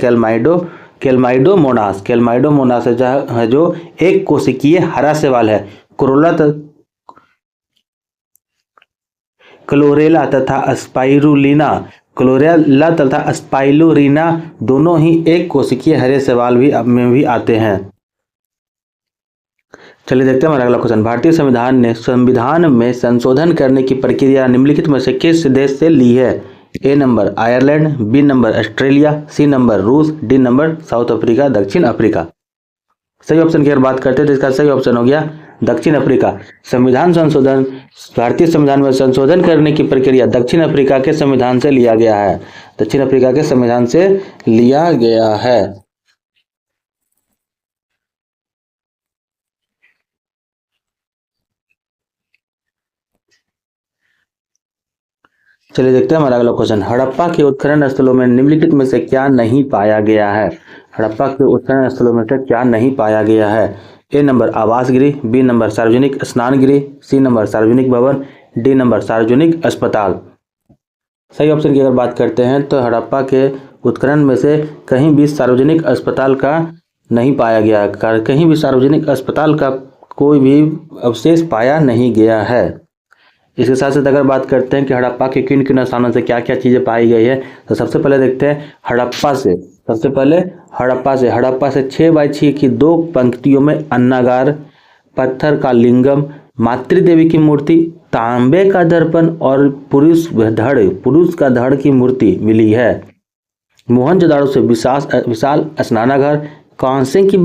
कैलमाइडोमोनास है जो एक कोशिकीय हरा शैवाल है। क्लोरेला तथा स्पाइरुलिना। क्लोरेला तथा स्पाइरुलिना दोनों ही एक कोशिकीय हरे शैवाल में भी आते हैं। चलिए देखते हैं हमारा अगला क्वेश्चन। भारतीय संविधान ने संविधान में संशोधन करने की प्रक्रिया निम्नलिखित में से किस देश से ली है? A number Ireland, B number Australia, C number रूस, डी नंबर साउथ अफ्रीका, दक्षिण अफ्रीका। सही ऑप्शन की अगर बात करते हैं तो इसका सही ऑप्शन हो गया दक्षिण अफ्रीका। संविधान संशोधन, भारतीय संविधान में संशोधन करने की प्रक्रिया दक्षिण अफ्रीका के संविधान से लिया गया है। दक्षिण अफ्रीका के संविधान से लिया गया है। चलिए देखते हैं हमारा अगला क्वेश्चन। हड़प्पा के उत्खनन स्थलों में निम्नलिखित में से क्या नहीं पाया गया है? हड़प्पा के उत्खनन स्थलों में से क्या नहीं पाया गया है? ए नंबर आवास गृह, बी नंबर सार्वजनिक स्नान गृह, सी नंबर सार्वजनिक भवन, डी नंबर सार्वजनिक अस्पताल। सही ऑप्शन की अगर बात करते हैं तो हड़प्पा के उत्खनन में से कहीं भी सार्वजनिक अस्पताल का नहीं पाया गया। कहीं भी सार्वजनिक अस्पताल का कोई भी अवशेष पाया नहीं गया है। इसके साथ साथ अगर बात करते हैं कि हड़प्पा के किन किन स्थानों से क्या क्या चीज़ें पाई गई है, तो सबसे पहले देखते हैं हड़प्पा से। सबसे पहले हड़प्पा से 6x6 की 2 पंक्तियों में अन्नागार, पत्थर का लिंगम, मातृ देवी की मूर्ति, तांबे का दर्पण और पुरुष का धड़ की मूर्ति मिली है। मोहनजोदाड़ो से विशाल स्नानागार, कांसे की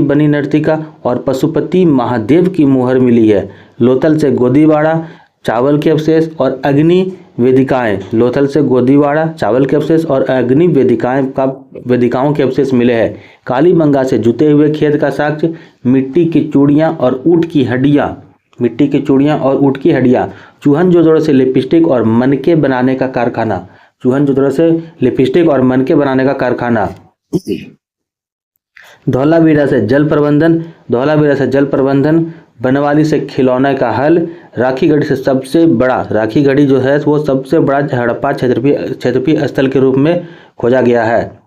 बनी नर्तिका और पशुपति महादेव की मोहर मिली है। लोथल से गोदीवाड़ा चावल के अवशेष और अग्नि वेदिकाएं। लोथल से गोदीवाड़ा चावल के अवशेष और अग्नि वेदिकाओं के अवशेष मिले हैं। कालीबंगा से जुते हुए खेत का साक्ष्य, मिट्टी की चूड़ियां और ऊँट की हड्डियां। चूहनजोदड़ो से लिपस्टिक और मनके बनाने का कारखाना। धौलावीरा से जल प्रबंधन, बनवाली से खिलौने का हल, राखी गढ़ी जो है वो सबसे बड़ा हड़प्पा क्षेत्रफीय स्थल के रूप में खोजा गया है।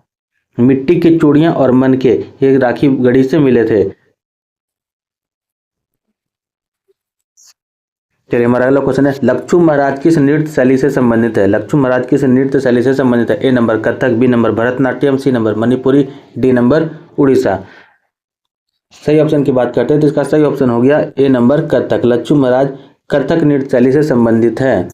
मिट्टी की चूड़ियां और मनके ये राखी गढ़ी से मिले थे। चलिए हमारा अगला क्वेश्चन है, लक्ष्मू महाराज किस नृत्य शैली से संबंधित है? A number Kathak, B number Bharatanatyam, C number Manipuri, D number Orissa. सही ऑप्शन की बात करते हैं तो इसका सही ऑप्शन हो गया ए नंबर कथक। लक्ष्मू महाराज कथक नृत्य शैली से संबंधित है।